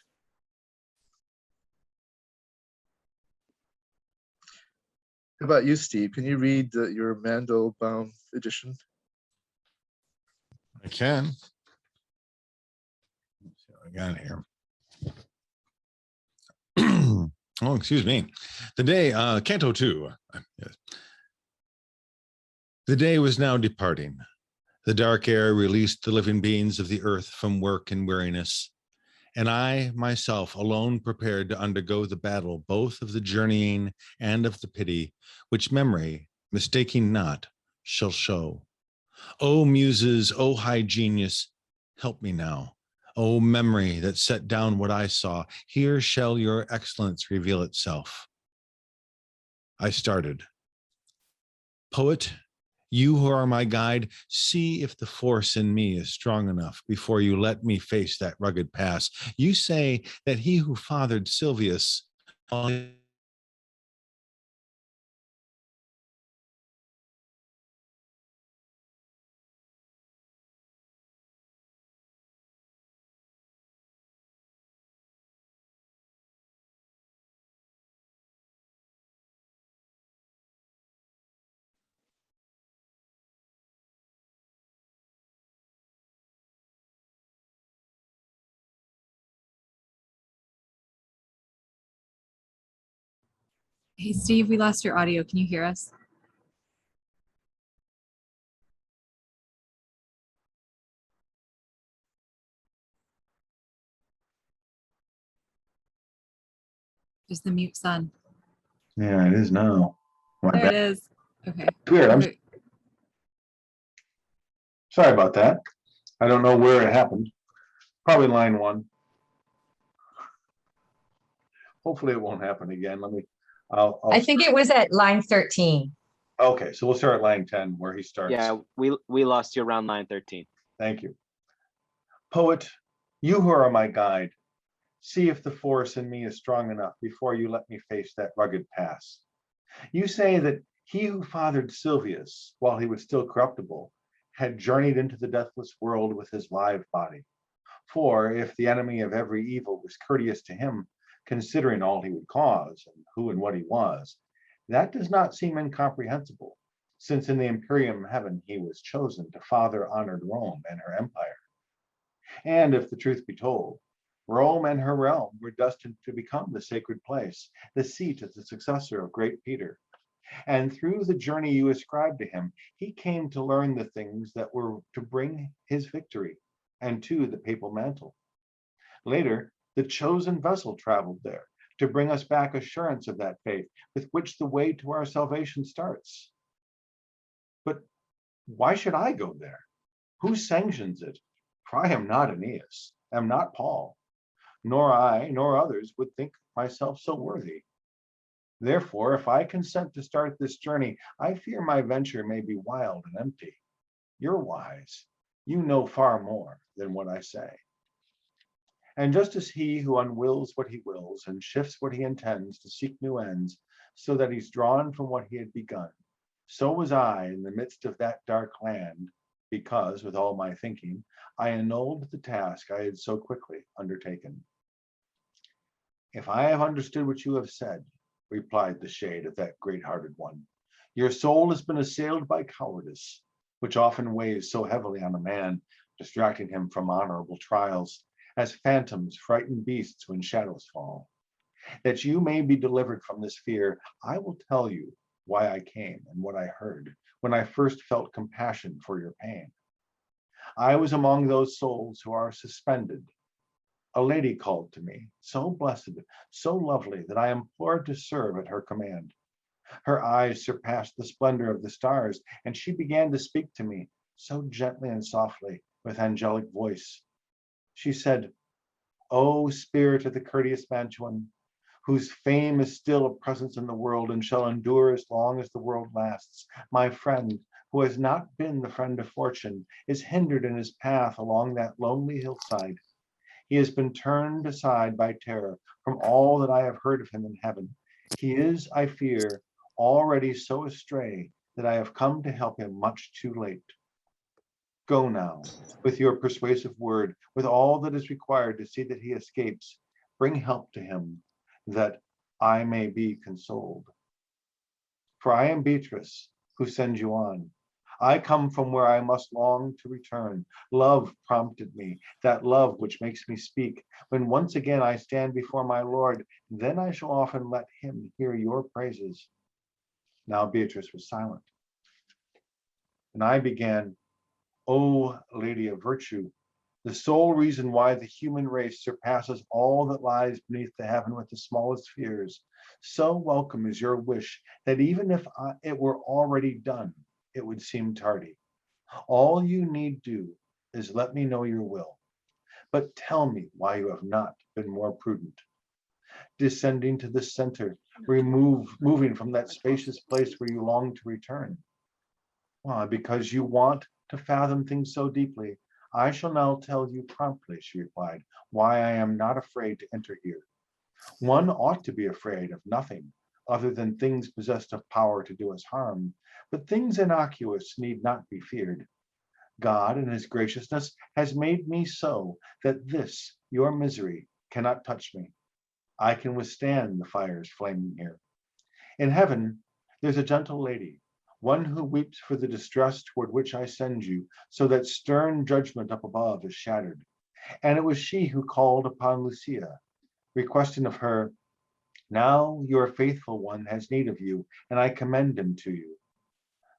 How about you, Steve? Can you read your Mandelbaum edition? I can. Let's see what I got here. Oh, excuse me. The day, Canto 2. Yes. The day was now departing. The dark air released the living beings of the earth from work and weariness, and I myself alone prepared to undergo the battle, both of the journeying and of the pity, which memory, mistaking not, shall show. O muses, O high genius, help me now. O memory that set down what I saw, here shall your excellence reveal itself. I started. Poet, you who are my guide, see if the force in me is strong enough before you let me face that rugged pass. You say that he who fathered Silvius, Hey, Steve, we lost your audio. Can you hear us? Just the mute son. Yeah, it is now. There it is. Okay. Weird. I'm Perfect. sorry about that. I don't know where it happened. Probably line 1. Hopefully it won't happen again. Let me, I think it was at line 13. okay, so we'll start at line 10 where he starts. Yeah, we lost you around line 13. Thank you. Poet, you who are my guide, see if the force in me is strong enough before you let me face that rugged pass. You say that he who fathered Silvius, while he was still corruptible, had journeyed into the deathless world with his live body. For if the enemy of every evil was courteous to him, considering all he would cause and who and what he was, that does not seem incomprehensible, since in the Imperium heaven he was chosen to father honored Rome and her empire. And if the truth be told, Rome and her realm were destined to become the sacred place, the seat of the successor of great Peter. And through the journey you ascribed to him, he came to learn the things that were to bring his victory and to the papal mantle. Later, the chosen vessel traveled there to bring us back assurance of that faith with which the way to our salvation starts. But why should I go there? Who sanctions it? For I am not Aeneas, am not Paul, nor I, nor others would think myself so worthy. Therefore, if I consent to start this journey, I fear my venture may be wild and empty. You're wise. You know far more than what I say. And just as he who unwills what he wills and shifts what he intends to seek new ends, so that he's drawn from what he had begun, so was I in the midst of that dark land, because with all my thinking, I annulled the task I had so quickly undertaken. If I have understood what you have said, replied the shade of that great-hearted one, your soul has been assailed by cowardice, which often weighs so heavily on a man, distracting him from honorable trials, as phantoms frighten beasts when shadows fall. That you may be delivered from this fear, I will tell you why I came and what I heard when I first felt compassion for your pain. I was among those souls who are suspended a lady called to me, so blessed, so lovely, that I implored to serve at her command. Her eyes surpassed the splendor of the stars, and she began to speak to me, so gently and softly, with angelic voice. She said, O spirit of the courteous Mantuan, whose fame is still a presence in the world and shall endure as long as the world lasts, my friend, who has not been the friend of fortune, is hindered in his path along that lonely hillside. He has been turned aside by terror from all that I have heard of him in heaven. He is, I fear, already so astray that I have come to help him much too late. Go now, with your persuasive word, with all that is required to see that he escapes. Bring help to him, that I may be consoled. For I am Beatrice, who sends you on. I come from where I must long to return. Love prompted me, that love which makes me speak. When once again I stand before my Lord, then I shall often let him hear your praises. Now Beatrice was silent. And I began, O Lady of Virtue, the sole reason why the human race surpasses all that lies beneath the heaven with the smallest fears. So welcome is your wish that even if it were already done, it would seem tardy. All you need do is let me know your will. But tell me why you have not been more prudent. Descending to the center, moving from that spacious place where you long to return. Why, because you want to fathom things so deeply. I shall now tell you promptly, she replied, why I am not afraid to enter here. One ought to be afraid of nothing other than things possessed of power to do us harm, but things innocuous need not be feared. God in his graciousness has made me so that this, your misery, cannot touch me. I can withstand the fires flaming here. In heaven, there's a gentle lady, one who weeps for the distress toward which I send you, so that stern judgment up above is shattered. And it was she who called upon Lucia, requesting of her, now your faithful one has need of you, and I commend him to you.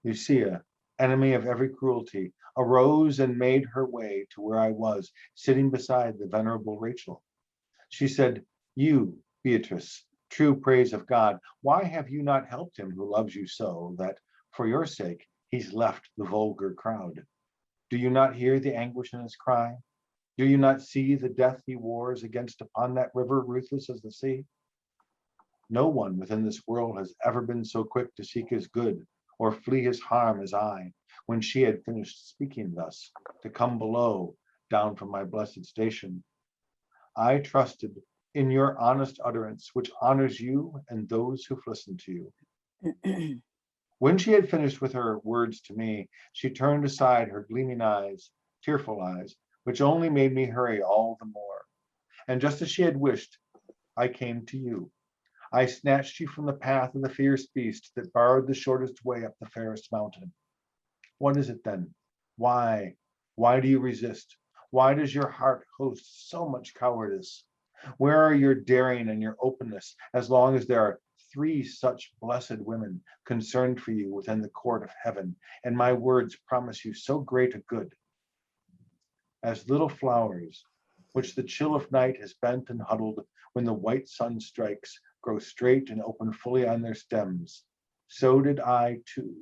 Lucia, enemy of every cruelty, arose and made her way to where I was, sitting beside the venerable Rachel. She said, you, Beatrice, true praise of God, why have you not helped him who loves you so, that for your sake he's left the vulgar crowd? Do you not hear the anguish in his cry? Do you not see the death he wars against upon that river ruthless as the sea? No one within this world has ever been so quick to seek his good or flee his harm as I, when she had finished speaking thus, to come below, down from my blessed station. I trusted in your honest utterance, which honors you and those who've listened to you. When she had finished with her words to me, she turned aside her gleaming eyes, tearful eyes, which only made me hurry all the more. And just as she had wished, I came to you. I snatched you from the path of the fierce beast that barred the shortest way up the fairest mountain. What is it then? Why? Why do you resist? Why does your heart host so much cowardice? Where are your daring and your openness, as long as there are 3 such blessed women concerned for you within the court of heaven, and my words promise you so great a good? As little flowers, which the chill of night has bent and huddled when the white sun strikes, grow straight and open fully on their stems, so did I too,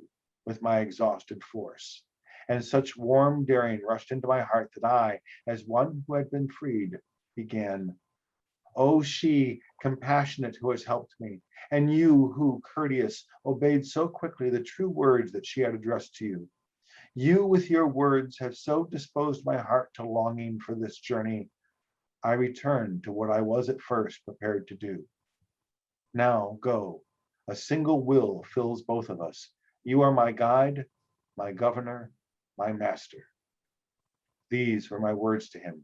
with my exhausted force. And such warm daring rushed into my heart that I, as one who had been freed, began, O she, compassionate, who has helped me, and you who, courteous, obeyed so quickly the true words that she had addressed to you. You with your words have so disposed my heart to longing for this journey. I return to what I was at first prepared to do. Now go. A single will fills both of us. You are my guide, my governor, my master. These were my words to him.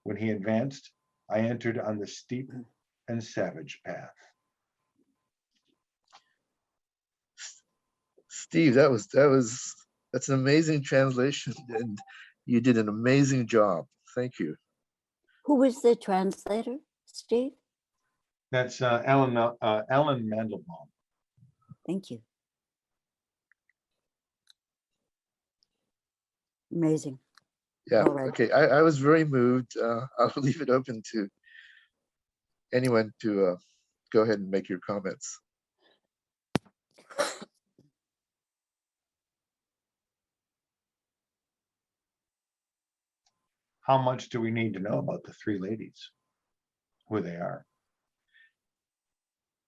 When he advanced, I entered on the steep and savage path. Steve, that's an amazing translation, and you did an amazing job. Thank you. Who was the translator, Steve? That's Ellen Mandelbaum. Thank you. Amazing. Yeah, All right. okay. I was very moved. I'll leave it open to anyone to go ahead and make your comments. How much do we need to know about the three ladies? Who they are?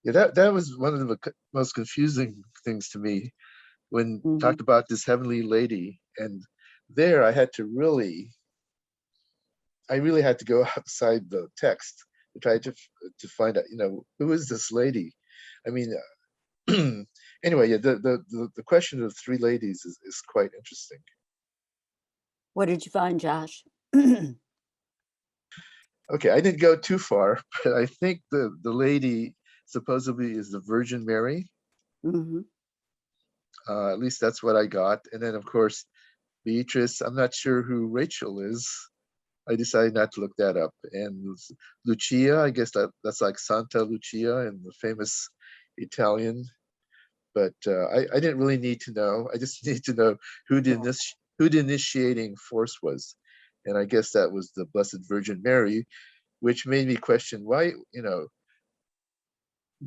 Yeah, that was one of the most confusing things to me when Mhm. talked about this heavenly lady. And there I really had to go outside the text to try to find out, who is this lady? I mean, anyway, yeah, the question of three ladies is quite interesting. What did you find, Josh? Okay, I didn't go too far, but I think the lady supposedly is the Virgin Mary. hmm At least that's what I got. And then, of course, Beatrice. I'm not sure who Rachel is. I decided not to look that up. And Lucia, I guess that's like Santa Lucia in the famous Italian. But I didn't really need to know. I just need to know who the initiating force was. And I guess that was the Blessed Virgin Mary, which made me question why,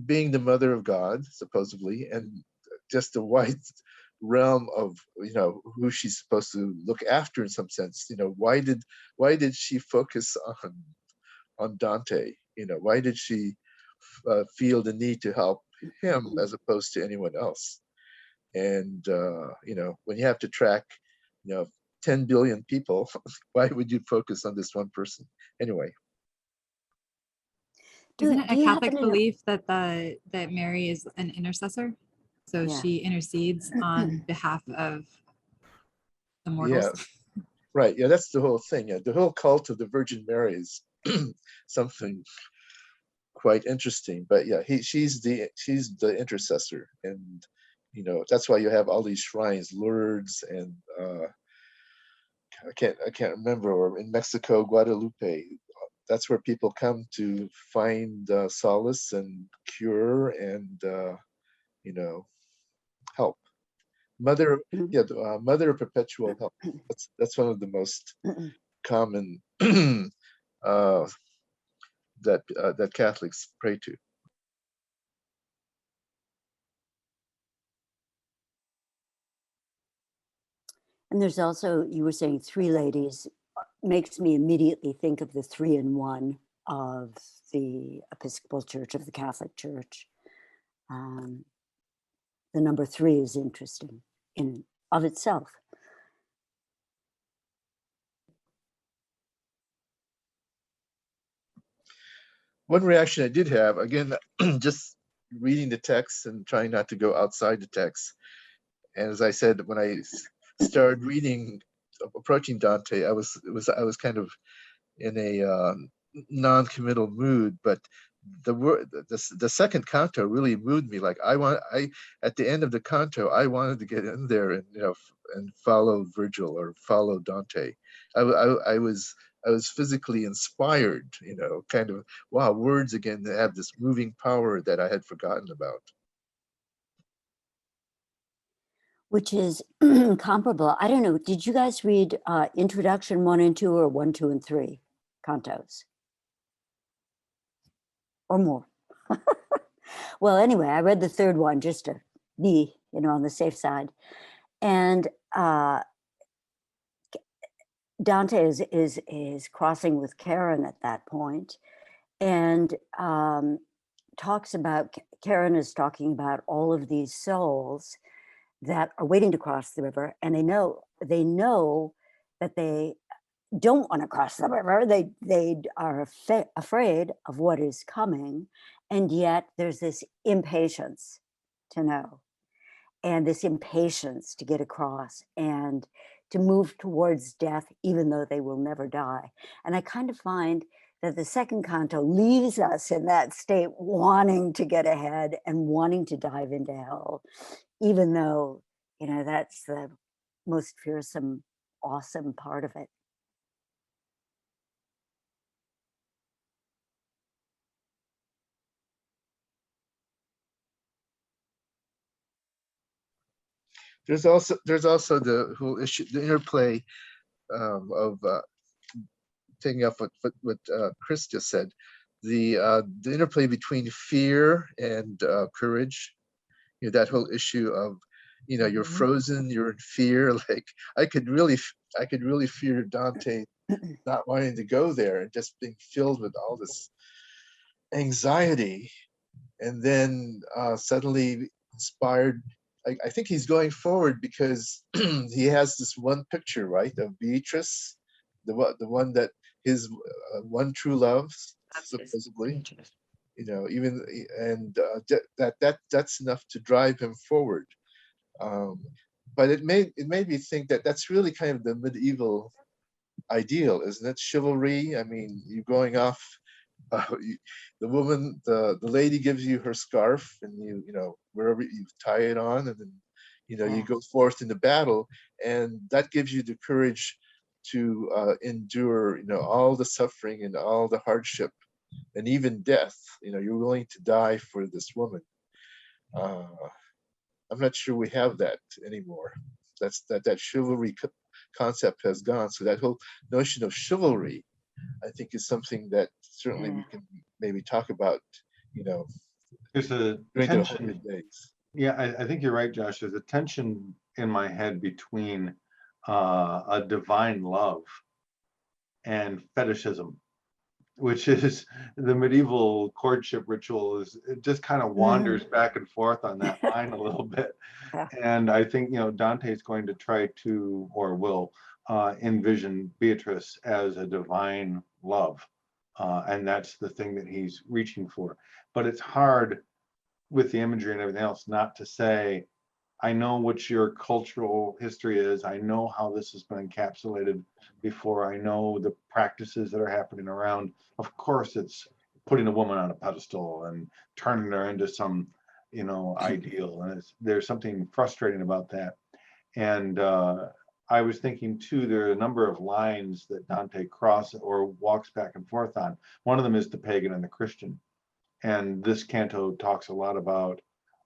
being the mother of God, supposedly, and just the wide realm of who she's supposed to look after in some sense. Why did she focus on Dante? Why did she feel the need to help him as opposed to anyone else? And when you have to track 10 billion people, why would you focus on this one person anyway? Isn't it Do a you Catholic happen to know? belief that that Mary is an intercessor? So Yeah. she intercedes on behalf of the mortals. Yeah, right. Yeah, that's the whole thing. Yeah, the whole cult of the Virgin Mary is something quite interesting. But yeah, she's the intercessor, and that's why you have all these shrines, Lourdes, and I can't remember, or in Mexico, Guadalupe. That's where people come to find solace and cure and help. Mother, Mhm. yeah, Mother of Perpetual Help. That's one of the most common that Catholics pray to. And there's also, you were saying three ladies, makes me immediately think of the 3-in-1 of the Episcopal Church, of the Catholic Church. The number 3 is interesting in of itself. One reaction I did have, again, just reading the text and trying not to go outside the text. And as I said, when I started reading, approaching Dante, I was kind of in a non-committal mood, but the second canto really moved me. Like I at the end of the canto, I wanted to get in there and and follow Virgil or follow Dante. I was physically inspired, kind of, wow, words again that have this moving power that I had forgotten about. Which is comparable. I don't know. Did you guys read Introduction 1 and 2 or 1, 2, and 3 cantos? Or more? Well, anyway, I read the third one just to be, on the safe side. And Dante is crossing with Karen at that point, and talks about, Karen is talking about all of these souls that are waiting to cross the river, and they know that they don't want to cross the river. They are afraid of what is coming, and yet there's this impatience to know, and this impatience to get across and to move towards death, even though they will never die. And I kind of find that the second canto leaves us in that state, wanting to get ahead and wanting to dive into hell, even though, that's the most fearsome, awesome part of it. There's also the whole issue, the interplay of taking up what Chris just said, the interplay between fear and courage. You know, that whole issue of, you know, you're frozen, you're in fear. Like I could really fear Dante not wanting to go there and just being filled with all this anxiety, and then suddenly inspired. I think he's going forward because he has this one picture, right, of Beatrice, the one that his one true love, supposedly. You know, even and that's enough to drive him forward. But it made me think that that's really kind of the medieval ideal, isn't it? Chivalry. I mean, you going off. The woman, the lady gives you her scarf, and you know, wherever you tie it on, and then, you know, you go forth into battle, and that gives you the courage to endure, you know, all the suffering and all the hardship, and even death. You know, you're willing to die for this woman. I'm not sure we have that anymore. That chivalry concept has gone. So that whole notion of chivalry, I think, is something that certainly we can maybe talk about, you know, There's a during the tension. 100 days. Yeah, I think you're right, Josh. There's a tension in my head between a divine love and fetishism, which is the medieval courtship ritual. It just kind of wanders back and forth on that line a little bit. And I think, you know, Dante is going to try to, or will, envision Beatrice as a divine love. And that's the thing that he's reaching for. But it's hard with the imagery and everything else not to say, I know what your cultural history is. I know how this has been encapsulated before. I know the practices that are happening around. Of course, it's putting a woman on a pedestal and turning her into some, you know, ideal. And there's something frustrating about that. And I was thinking too, there are a number of lines that Dante crosses or walks back and forth on. One of them is the pagan and the Christian. And this canto talks a lot about,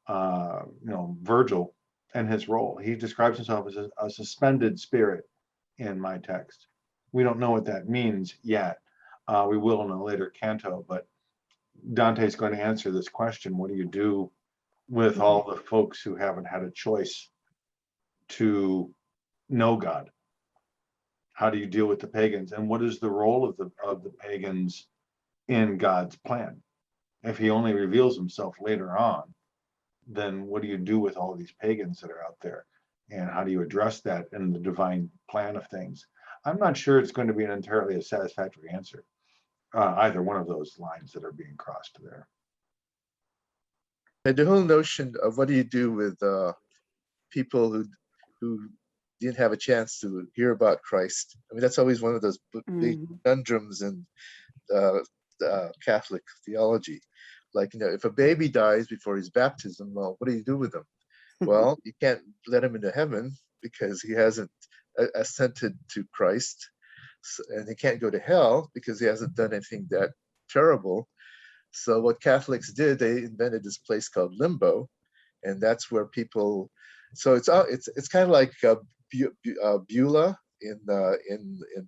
you know, Virgil and his role. He describes himself as a suspended spirit in my text. We don't know what that means yet. We will in a later canto, but Dante's going to answer this question. What do you do with all the folks who haven't had a choice to know God? How do you deal with the pagans? And what is the role of the pagans in God's plan? If he only reveals himself later on, then what do you do with all of these pagans that are out there? And how do you address that in the divine plan of things? I'm not sure it's going to be an entirely a satisfactory answer, either one of those lines that are being crossed there. And the whole notion of what do you do with people who didn't have a chance to hear about Christ? I mean, that's always one of those big conundrums in Catholic theology. Like, you know, if a baby dies before his baptism, well, what do you do with him? Well, you can't let him into heaven because he hasn't assented to Christ, and he can't go to hell because he hasn't done anything that terrible. So what Catholics did, they invented this place called limbo, and that's where people. So it's kind of like Beulah in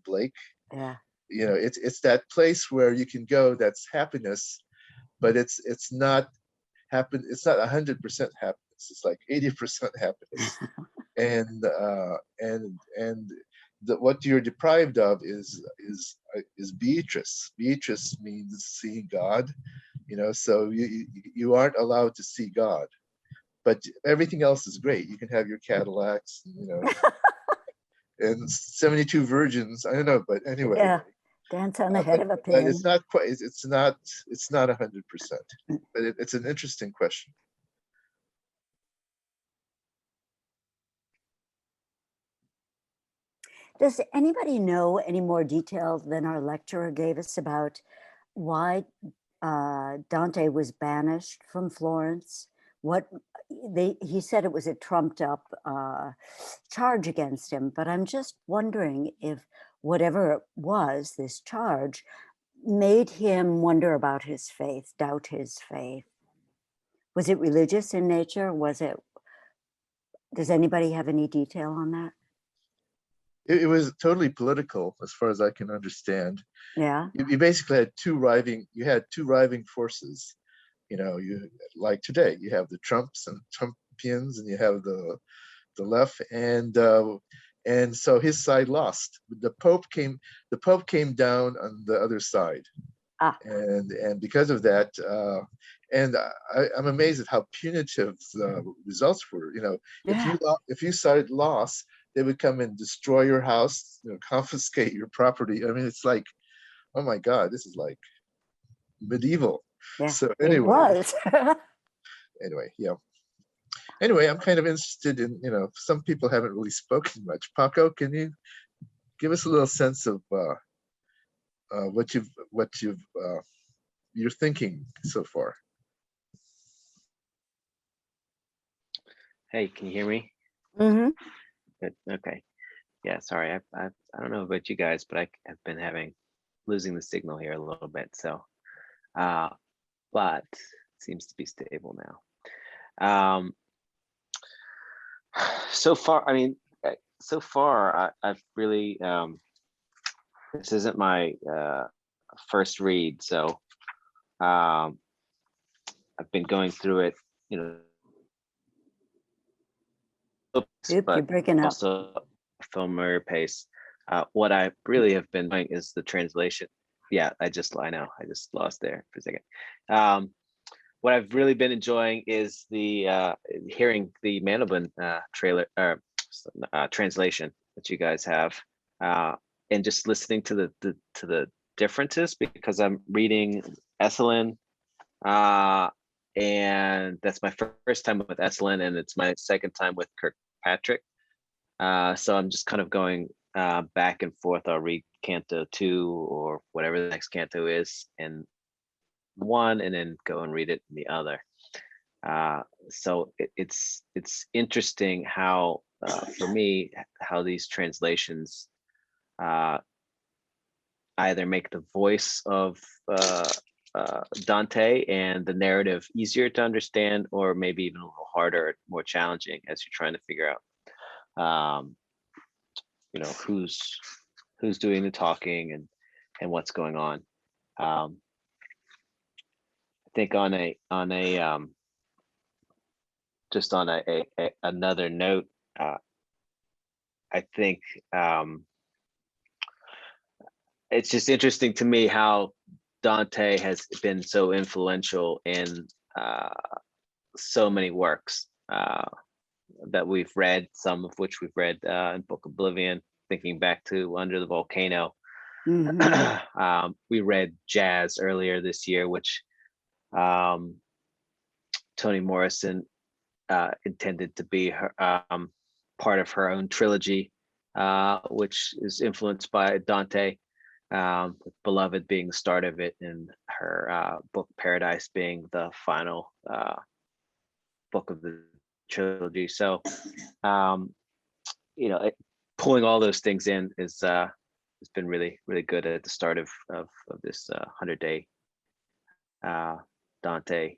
Blake. Yeah. You know, it's that place where you can go. That's happiness, but it's not happen. It's not 100% happiness. It's like 80% happiness, and what you're deprived of is Beatrice. Beatrice means seeing God, you know. So you aren't allowed to see God, but everything else is great. You can have your Cadillacs, you know, and 72 virgins. I don't know, but anyway. Yeah. Dance on the head of a pin. But it's not quite. It's not 100%. But it's an interesting question. Does anybody know any more detail than our lecturer gave us about why Dante was banished from Florence? He said it was a trumped up charge against him, but I'm just wondering if whatever it was, this charge, made him wonder about his faith, doubt his faith. Was it religious in nature? Does anybody have any detail on that? it was totally political as far as I can understand. Yeah. You basically had two rivaling forces. You like today, you have the Trumps and Trumpians, and you have the left, and so his side lost. The Pope came down on the other side, and because of that, and I'm amazed at how punitive the results were. Yeah. If you side lost, they would come and destroy your house, confiscate your property. I mean, it's like, oh my God, this is like medieval. Yeah, So it anyway, was. yeah. Anyway, I'm kind of interested in, some people haven't really spoken much. Paco, can you give us a little sense of what you're thinking so far? Hey, can you hear me? Mm-hmm. Good. Okay. Yeah, sorry. I don't know about you guys, but I've been losing the signal here a little bit. So, but seems to be stable now. So far, I've really, this isn't my first read, so I've been going through it, Oop, you're but breaking up. also a familiar pace. What I really have been doing is the translation. Yeah, I just lost there for a second. What I've really been enjoying is the hearing the Mandelman trailer or translation that you guys have, and just listening to the differences, because I'm reading Esalen, and that's my first time with Esalen, and it's my second time with Kirkpatrick. So I'm just kind of going back and forth. I'll read Canto 2 or whatever the next canto is, and one, and then go and read it in the other. So it's interesting how, for me, how these translations either make the voice of Dante and the narrative easier to understand, or maybe even a little harder, more challenging as you're trying to figure out, who's doing the talking and what's going on. I think on a just on another note, I think it's just interesting to me how Dante has been so influential in so many works that we've read, some of which we've read in Book of Oblivion, thinking back to Under the Volcano. Mm-hmm. We read Jazz earlier this year, which Toni Morrison intended to be her part of her own trilogy, which is influenced by Dante, with Beloved being the start of it, and her book Paradise being the final book of the trilogy. So, pulling all those things in has been really, really good at the start of this 100-day Dante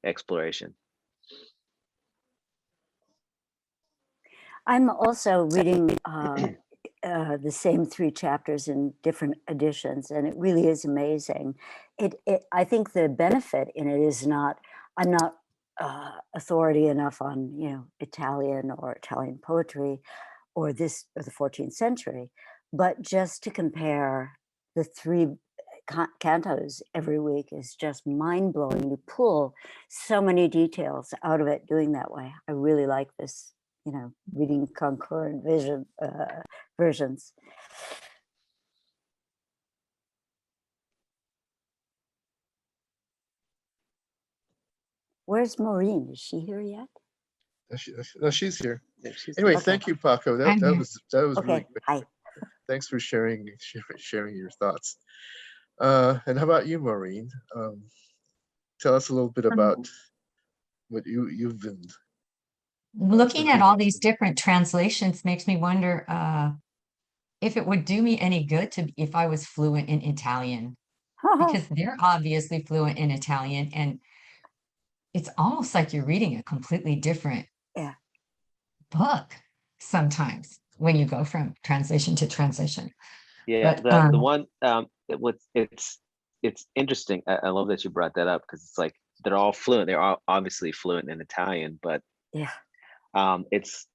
exploration. I'm also reading the same 3 chapters in different editions, and it really is amazing. I think the benefit in it is I'm not authority enough on Italian or Italian poetry or the 14th century, but just to compare the 3 cantos every week is just mind-blowing. You pull so many details out of it doing that way. I really like this, reading concurrent versions. Where's Maureen? Is she here yet? No, she's here. Yeah, she's Anyway, Okay. thank you, Paco. That I'm here. was really Okay. great. Hi. Thanks for sharing your thoughts. And how about you, Maureen? Tell us a little bit about what you've been Looking at all reading. these different translations makes me wonder if it would do me any good if I was fluent in Italian, because they're obviously fluent in Italian, and it's almost like you're reading a completely different Yeah. book sometimes. when you go from translation to translation. Yeah, But the one it's interesting. I love that you brought that up because it's like they're all fluent. They're all obviously fluent in Italian, but Yeah. it's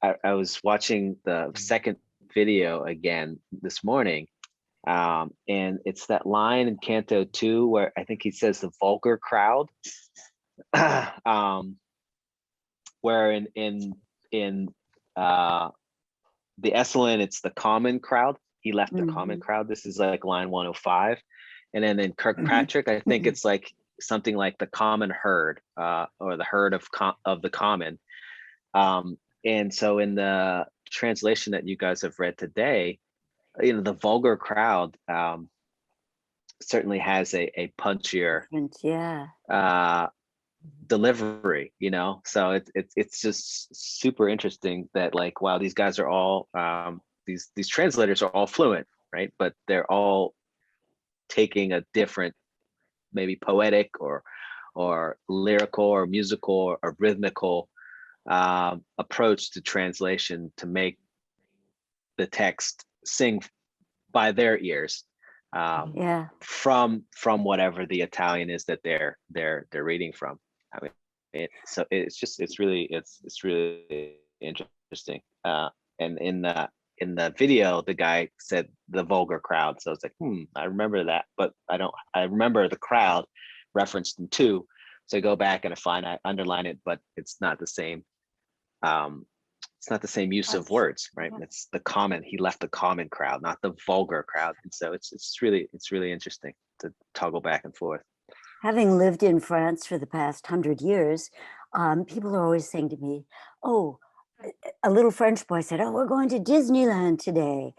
I was watching the second video again this morning, and it's that line in Canto 2 where I think he says the vulgar crowd, where in the Esalen it's the common crowd. He left the common crowd. This is like line 105, and then in Kirkpatrick, I think it's like something like the common herd, or the herd of the common. And so in the translation that you guys have read today, the vulgar crowd certainly has a punchier Yeah. delivery, so it's just super interesting that, like, wow, these guys are all these translators are all fluent, right? But they're all taking a different, maybe poetic or lyrical or musical or rhythmical approach to translation to make the text sing by their ears, Yeah. from whatever the Italian is that they're reading from. I mean, it's really interesting. And in the video, the guy said the vulgar crowd, so it's like, I remember that, but I remember the crowd referenced in 2, so I go back and I underline it, but it's not the same. It's not the same use of words, right? It's the common. He left the common crowd, not the vulgar crowd, and so it's really interesting to toggle back and forth. Having lived in France for the past 100 years, people are always saying to me, oh, a little French boy said, oh, we're going to Disneyland today.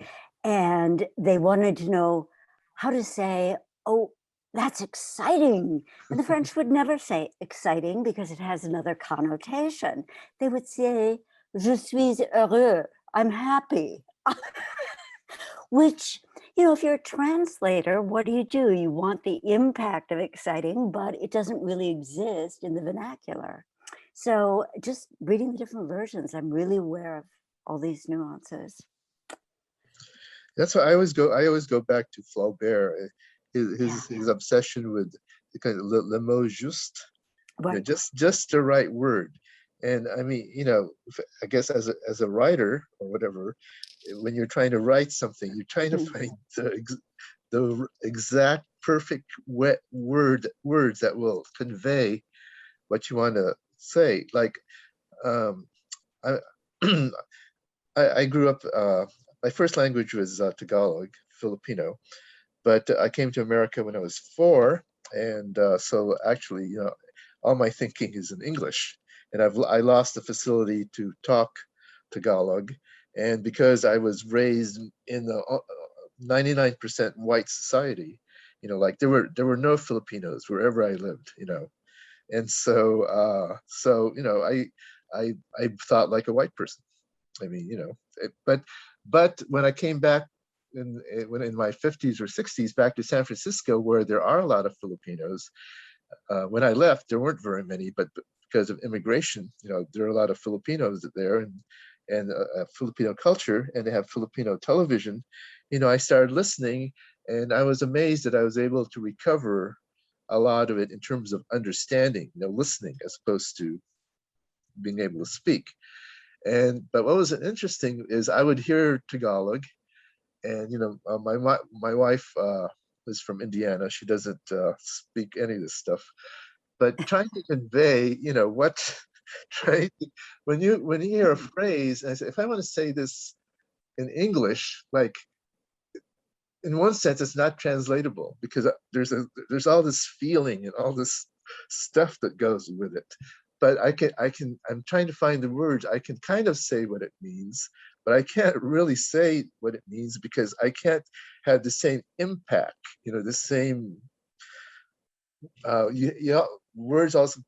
And they wanted to know how to say, oh, that's exciting. And the French would never say exciting because it has another connotation. They would say, je suis heureux, I'm happy. Which, if you're a translator, what do? You want the impact of exciting, but it doesn't really exist in the vernacular. So just reading the different versions, I'm really aware of all these nuances. That's why I always go back to Flaubert, his obsession with the kind of le mot juste, Right. just the right word. And I mean, I guess as a writer or whatever, when you're trying to write something, you're trying to find the exact perfect words that will convey what you want to say. Like, I I grew up. My first language was Tagalog, Filipino, but I came to America when I was 4, and so actually, all my thinking is in English, and I lost the facility to talk Tagalog, and because I was raised in the 99% white society, like there were no Filipinos wherever I lived, and so I thought like a white person. I mean, but when I came back in my 50s or 60s back to San Francisco, where there are a lot of Filipinos, when I left, there weren't very many, but because of immigration, there are a lot of Filipinos there and Filipino culture, and they have Filipino television. I started listening, and I was amazed that I was able to recover a lot of it in terms of understanding, listening as opposed to being able to speak. But what was interesting is I would hear Tagalog, and my wife is from Indiana. She doesn't speak any of this stuff, but trying to convey, when you hear a phrase, and I say, if I want to say this in English, like in one sense, it's not translatable because there's all this feeling and all this stuff that goes with it. But I'm trying to find the words. I can kind of say what it means, but I can't really say what it means because I can't have the same impact, the same, words also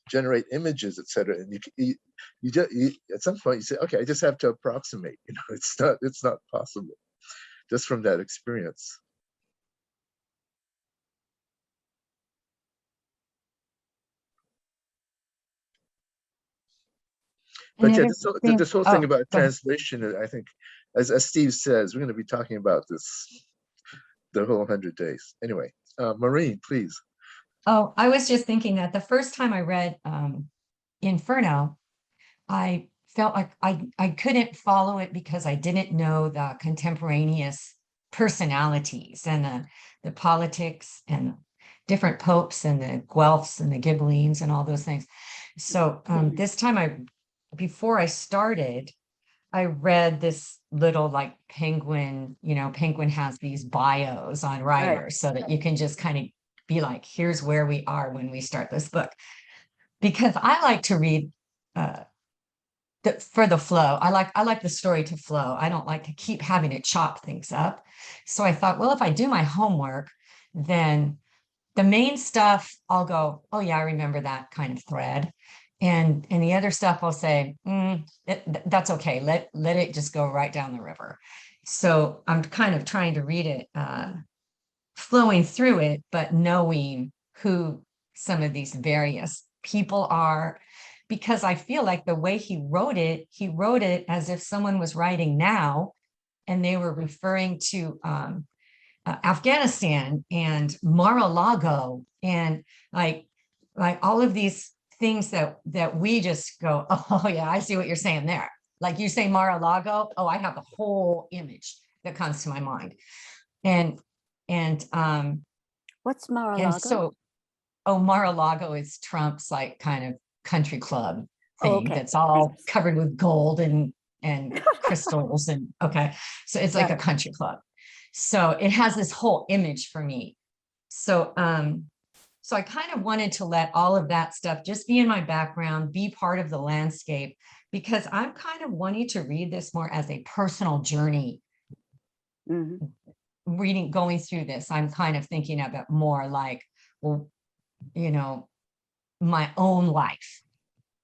generate images, etc. And you just, at some point you say, okay, I just have to approximate, it's not possible just from that experience. But yeah, everything. this whole thing Oh, about go ahead. translation, I think, as Steve says, we're going to be talking about this the whole 100 days. Anyway, Maureen, please. Oh, I was just thinking that the first time I read Inferno, I felt like I couldn't follow it because I didn't know the contemporaneous personalities and the politics and different popes and the Guelphs and the Ghibellines and all those things. So this time before I started, I read this little like Penguin, Penguin has these bios on writers so that you can just kind of be like, here's where we are when we start this book. Because I like to read for the flow. I like the story to flow. I don't like to keep having to chop things up. So I thought, well, if I do my homework, then the main stuff I'll go, oh yeah, I remember that kind of thread. And the other stuff I'll say, that's okay. Let it just go right down the river. So I'm kind of trying to read it, flowing through it, but knowing who some of these various people are, because I feel like the way he wrote it as if someone was writing now and they were referring to Afghanistan and Mar-a-Lago and like all of these things that we just go, oh yeah, I see what you're saying there. Like you say Mar-a-Lago, oh, I have the whole image that comes to my mind. And What's Mar-a-Lago? and so, oh, Mar-a-Lago is Trump's like kind of country club thing that's all covered with gold and crystals and okay. So it's like a country club. So it has this whole image for me. So so I kind of wanted to let all of that stuff just be in my background, be part of the landscape, because I'm kind of wanting to read this more as a personal journey. Going through this, I'm kind of thinking of it more like, well, my own life,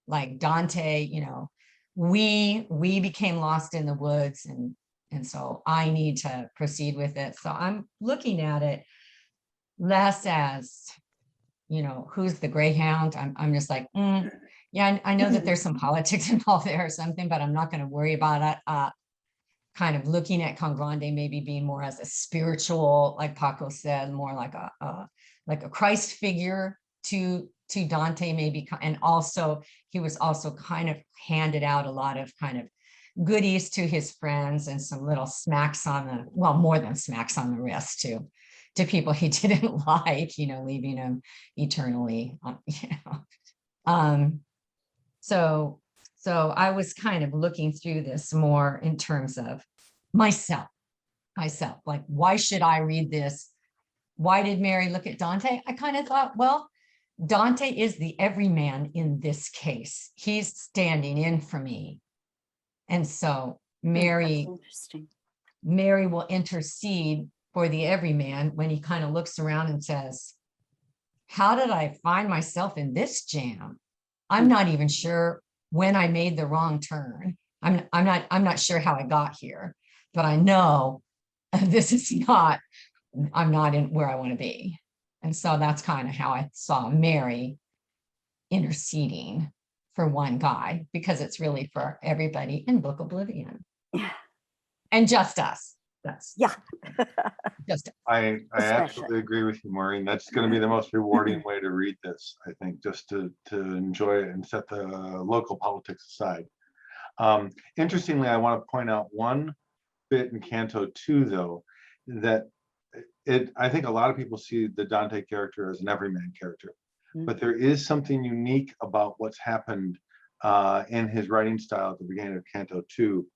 like Dante, we became lost in the woods and so I need to proceed with it. So I'm looking at it less as, who's the Greyhound? I'm just like, yeah, I know that there's some politics involved there or something, but I'm not going to worry about it. Kind of looking at Con Grande maybe being more as a spiritual, like Paco said, more like a Christ figure to Dante maybe. And also he was also kind of handed out a lot of kind of goodies to his friends and some little smacks more than smacks on the wrist to people he didn't like, leaving them eternally, So I was kind of looking through this more in terms of myself, like, why should I read this? Why did Mary look at Dante? I kind of thought, well, Dante is the everyman in this case. He's standing in for me. And so Mary will intercede for the everyman when he kind of looks around and says, how did I find myself in this jam? I'm not even sure when I made the wrong turn. I'm not sure how I got here, but I know this is not, I'm not in where I want to be. And so that's kind of how I saw Mary interceding for one guy, because it's really for everybody in Book Oblivion. And just us. That's just us. I absolutely agree with you, Maureen. That's going to be the most rewarding way to read this, I think, just to enjoy it and set the local politics aside. Interestingly, I want to point out one bit in Canto 2, though, that I think a lot of people see the Dante character as an everyman character, but there is something unique about what's happened in his writing style at the beginning of Canto 2,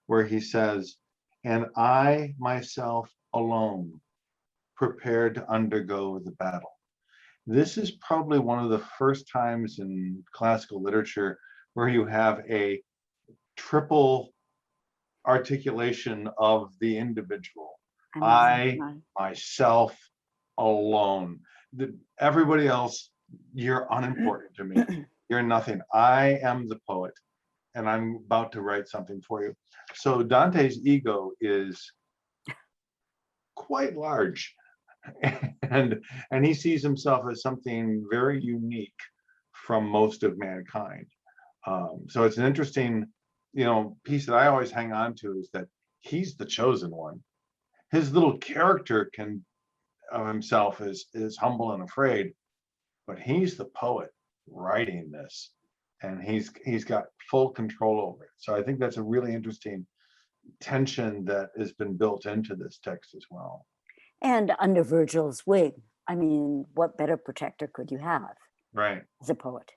where he says, and I myself alone prepared to undergo the battle. This is probably one of the first times in classical literature where you have a triple articulation of the individual. I myself alone. Everybody else, you're unimportant to me. You're nothing. I am the poet, and I'm about to write something for you. So Dante's ego is quite large, and he sees himself as something very unique from most of mankind. So it's an interesting, piece that I always hang on to, is that he's the chosen one. His little character of himself is humble and afraid, but he's the poet writing this, and he's got full control over it. So I think that's a really interesting tension that has been built into this text as well. And under Virgil's wing, I mean, what better protector could you have Right. as a poet?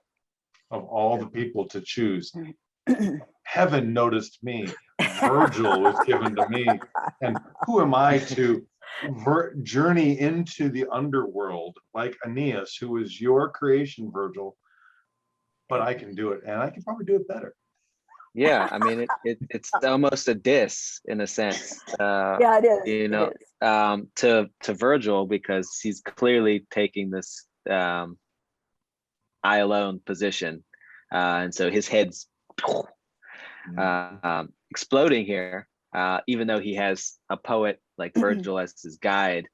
Of all the people to choose, heaven noticed me. Virgil was given to me. And who am I to journey into the underworld like Aeneas, who is your creation, Virgil? But I can do it, and I can probably do it better. Yeah, I mean, it's almost a diss in a sense. Yeah, it is. You it know, is. to Virgil, because he's clearly taking this I alone position, and so his head's exploding here. Even though he has a poet like Virgil as his guide,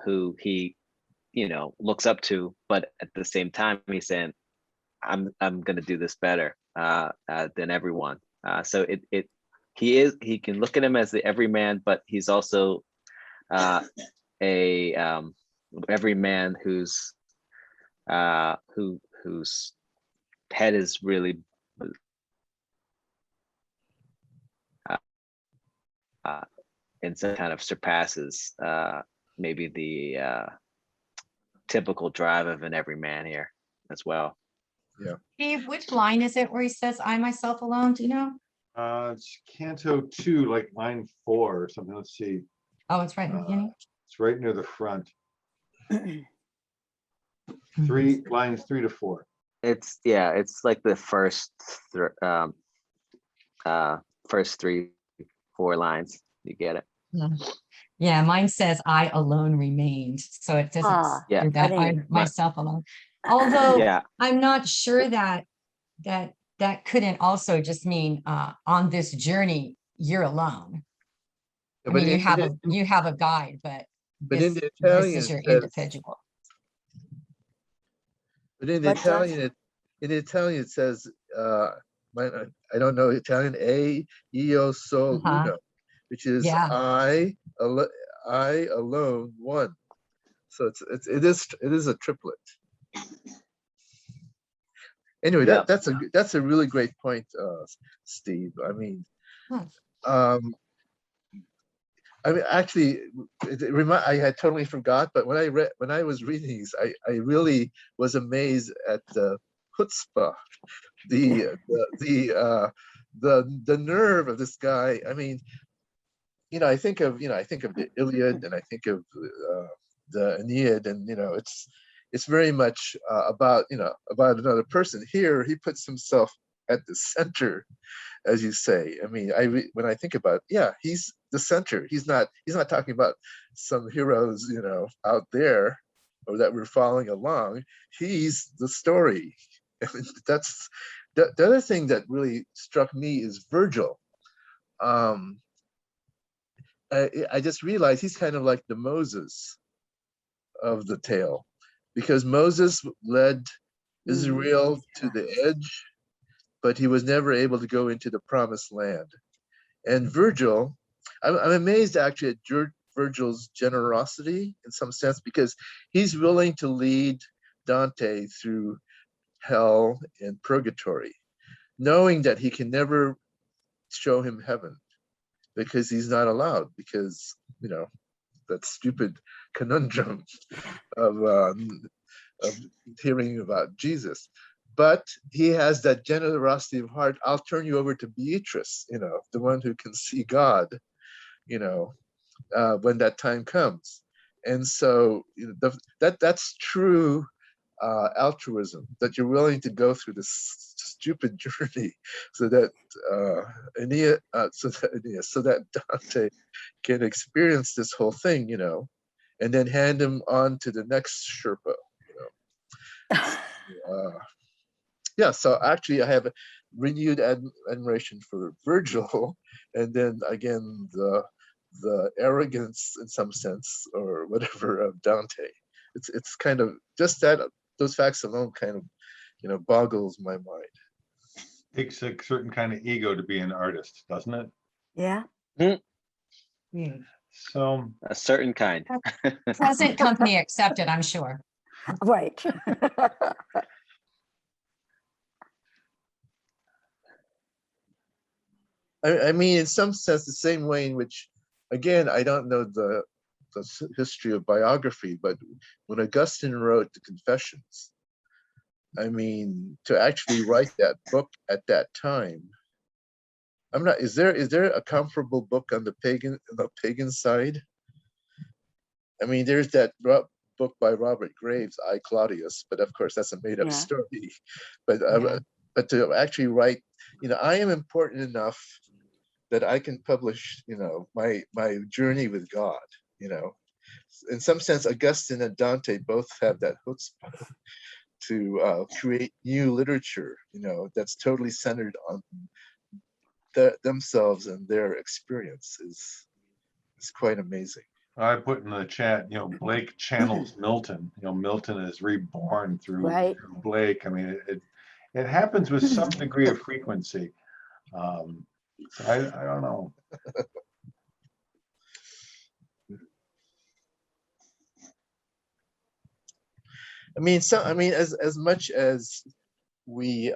who he, looks up to, but at the same time he's saying, I'm gonna do this better than everyone. So he can look at him as the everyman, but he's also a everyman whose head is really and so kind of surpasses maybe the typical drive of an everyman here as well. Yeah. Steve, which line is it where he says, I myself alone? Do you know? It's Canto 2, like line 4 or something. Let's see. Oh, it's right in the beginning. It's right near the front. Lines 3 to 4. It's like the first 3-4 lines. You get it? Yeah, mine says I alone remained. So it doesn't Yeah. do that. I myself alone. Although Yeah. I'm not sure that couldn't also just mean on this journey, you're alone. I mean, you have a guide, but in the this Italian is your it says, individual. but in the Italian it says, I don't know Italian, io solo uno, which is I alone one. So it is a triplet. Anyway, that's a really great point, Steve. I mean, actually, I had totally forgot, but when I was reading these, I really was amazed at the chutzpah, the nerve of this guy. I mean, I think of the Iliad, and I think of the Aeneid, and it's very much about another person. Here he puts himself at the center, as you say. I mean, when I think about it, he's the center. He's not talking about some heroes out there or that we're following along. He's the story. That's the other thing that really struck me is Virgil. I just realized he's kind of like the Moses of the tale, because Moses led Israel to the edge, but he was never able to go into the promised land. And Virgil, I'm amazed actually at Virgil's generosity in some sense, because he's willing to lead Dante through hell and purgatory, knowing that he can never show him heaven because he's not allowed, because that stupid conundrum of hearing about Jesus. But he has that generosity of heart. I'll turn you over to Beatrice, the one who can see God, when that time comes. And so that's true altruism, that you're willing to go through this stupid journey so that so that Dante can experience this whole thing, and then hand him on to the next Sherpa. So actually I have a renewed admiration for Virgil, and then again the arrogance in some sense or whatever of Dante. It's kind of just that those facts alone kind of boggles my mind. Takes a certain kind of ego to be an artist, doesn't it? Yeah. So A certain kind. Present company accepted, I'm sure. Right. I mean, in some sense, the same way in which, again, I don't know the history of biography, but when Augustine wrote the Confessions, I mean, to actually write that book at that time, I'm not. Is there a comparable book on the pagan side? I mean, there's that book by Robert Graves, I Claudius, but of course that's a made-up Yeah. story. But Yeah. but to actually write, I am important enough that I can publish, my journey with God. In some sense, Augustine and Dante both have that chutzpah to create new literature, that's totally centered on themselves and their experience. Is quite amazing. I put in the chat, Blake channels Milton. Milton is reborn through Right. Blake. I mean, it happens with some degree of frequency. So I don't know. I mean, as much as we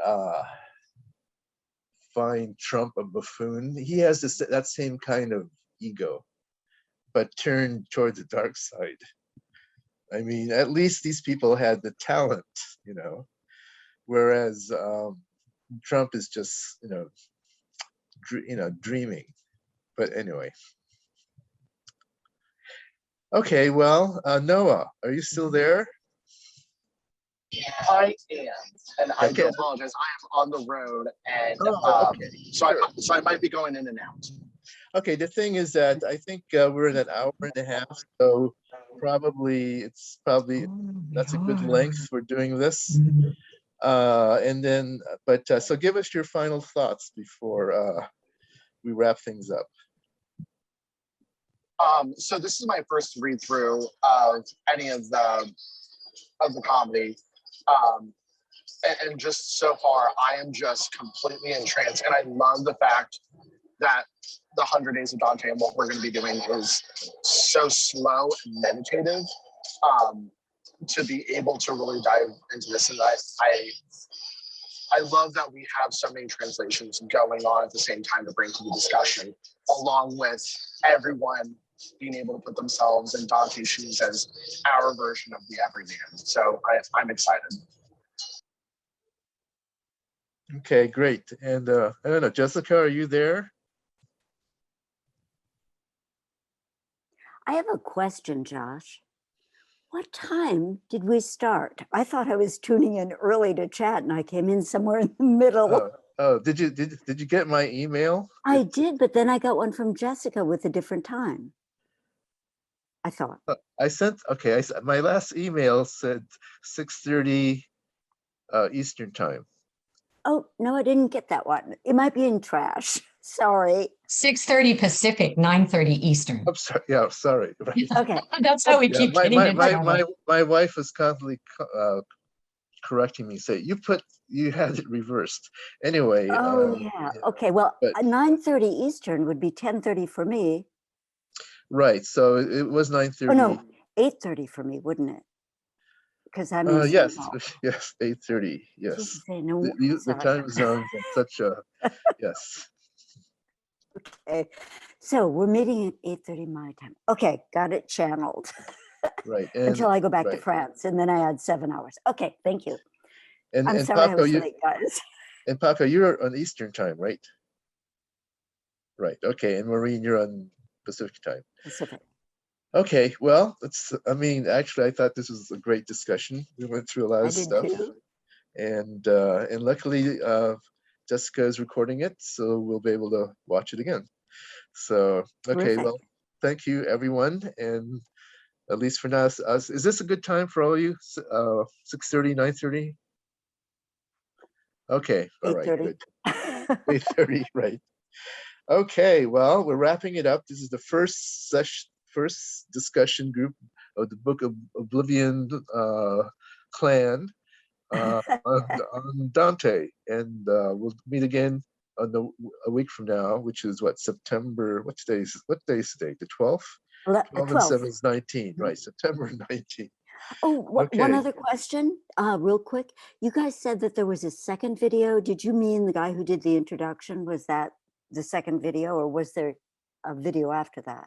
find Trump a buffoon, he has that same kind of ego, but turned toward the dark side. I mean, at least these people had the talent, whereas Trump is just, dreaming. But anyway. Okay, well, Noah, are you still there? I am, and I do Okay. apologize. I am on the road, and Okay, so sure. so I might be going in and out. Okay, the thing is that I think we're in an hour and a half, so it's probably that's a good length for doing this. And then, so give us your final thoughts before we wrap things up. So this is my first read through of any of the comedy. And just so far, I am just completely entranced. And I love the fact that the 100 Days of Dante and what we're going to be doing is so slow and meditative, to be able to really dive into this. And I love that we have so many translations going on at the same time to bring to the discussion, along with everyone being able to put themselves in Dante's shoes as our version of the everyman. So I'm excited. Okay, great. And I don't know, Jessica, are you there? I have a question, Josh. What time did we start? I thought I was tuning in early to chat and I came in somewhere in the middle. Did you get my email? I did, but then I got one from Jessica with a different time. I thought. My last email said 6:30 Eastern time. Oh, no, I didn't get that one. It might be in trash. Sorry. 6:30 Pacific, 9:30 Eastern. I'm sorry. Yeah, sorry. Right. Okay. That's how we keep getting in trouble. My wife was constantly correcting me, say you had it reversed. Anyway. Oh yeah. Okay. Well, 9:30 Eastern would be 10:30 for me. Right. So it was 9:30. Oh no, 8:30 for me, wouldn't it? Because I'm in yes, Seattle. yes, 8:30. Yes. No, The time zones are such a yes. Okay, so we're meeting at 8:30 my time. Okay, got it channeled. Right. Until I go back to France, and then I add 7 hours. Okay, thank you. I'm sorry I was late, guys. And Paco, you're on Eastern time, right? Right. Okay. And Maureen, you're on Pacific time. Pacific. Okay. Well, actually, I thought this was a great discussion. We went through a lot of stuff, too. And luckily, Jessica is recording it, so we'll be able to watch it again. So, okay. Terrific. Well, thank you, everyone, and at least for now, is this a good time for all of you? 6:30, 9:30. Okay. All right. Good. 8:30. Right. Okay. Well, we're wrapping it up. This is the first discussion group of the Book of Oblivion clan. on Dante, and we'll meet again on a week from now, which is what, September? What day is today? The 12th. 12 and 7 is 19, right? September 19th. Oh, one Okay. other question, real quick. You guys said that there was a second video. Did you mean the guy who did the introduction? Was that the second video, or was there a video after that?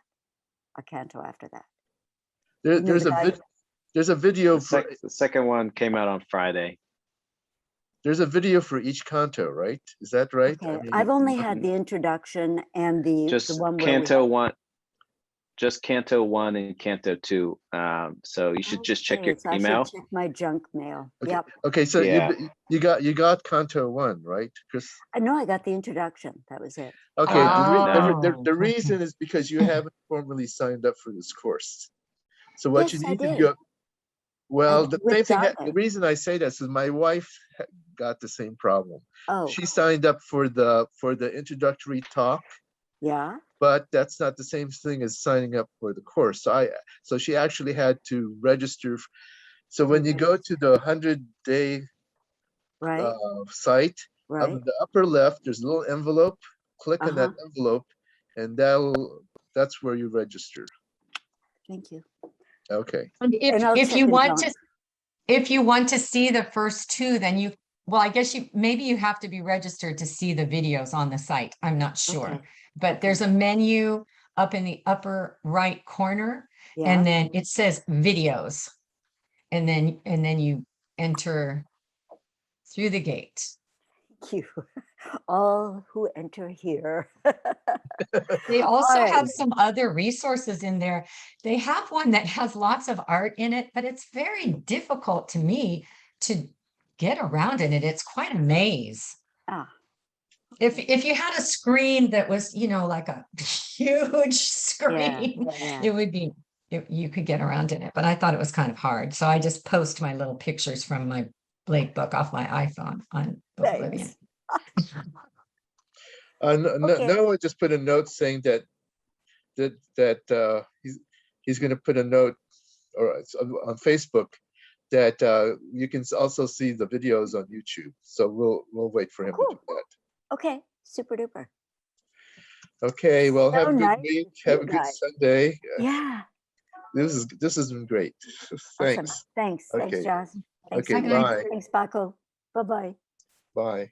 A canto after that? There's a video for The second one came out on Friday. there's a video for each canto, right? Is that right? Okay, I mean, I've only had the introduction and the Just one where we Canto had- 1, just Canto 1 and Canto 2. So you should just check Okay, your so I should email. check my junk mail. okay. Yep. Okay, so Yeah. you got Canto 1, right, Chris? I know I got the introduction. That was it. Okay, the Oh, reason is because you haven't formally signed up for this course. So what you Yes, I need to did. do, well, the with same thing, Dante. the reason I say that is my wife got the same problem. Oh, She signed up for the introductory talk, yeah. but that's not the same thing as signing up for the course. So she actually had to register. So when you go to the 100-day Right. site, Right. on the upper left, there's a little envelope. Click on that envelope, and that's where you register. Thank you. Okay. And And I'll if check you in want junk. to, if you want to see the first two, then well, I guess maybe you have to be registered to see the videos on the site. I'm not sure. Okay. But there's a menu up in the upper right corner, Yeah. and then it says videos. And then you enter through the gate. Thank you. All who enter here. They also All have right. some other resources in there. They have one that has lots of art in it, but it's very difficult to me to get around in it. It's quite a maze. Ah, If you had a screen that was, like a huge screen, yeah. it would be, you could get around in it, but I thought it was kind of hard. So I just post my little pictures from my Blake book off my iPhone on Book Oblivion. Thanks. Okay. Now I just put a note saying that he's going to put a note or on Facebook that you can also see the videos on YouTube. So we'll wait for him to do that. Okay. Super duper. Okay. Well, have So a good nice week. to Have see a you good guys. Sunday. Yeah. This has been great. Awesome. Thanks. Thanks. Thanks, Okay. Josh. Thanks, Okay. Mike. Bye. Thanks, Paco. Bye-bye. Bye.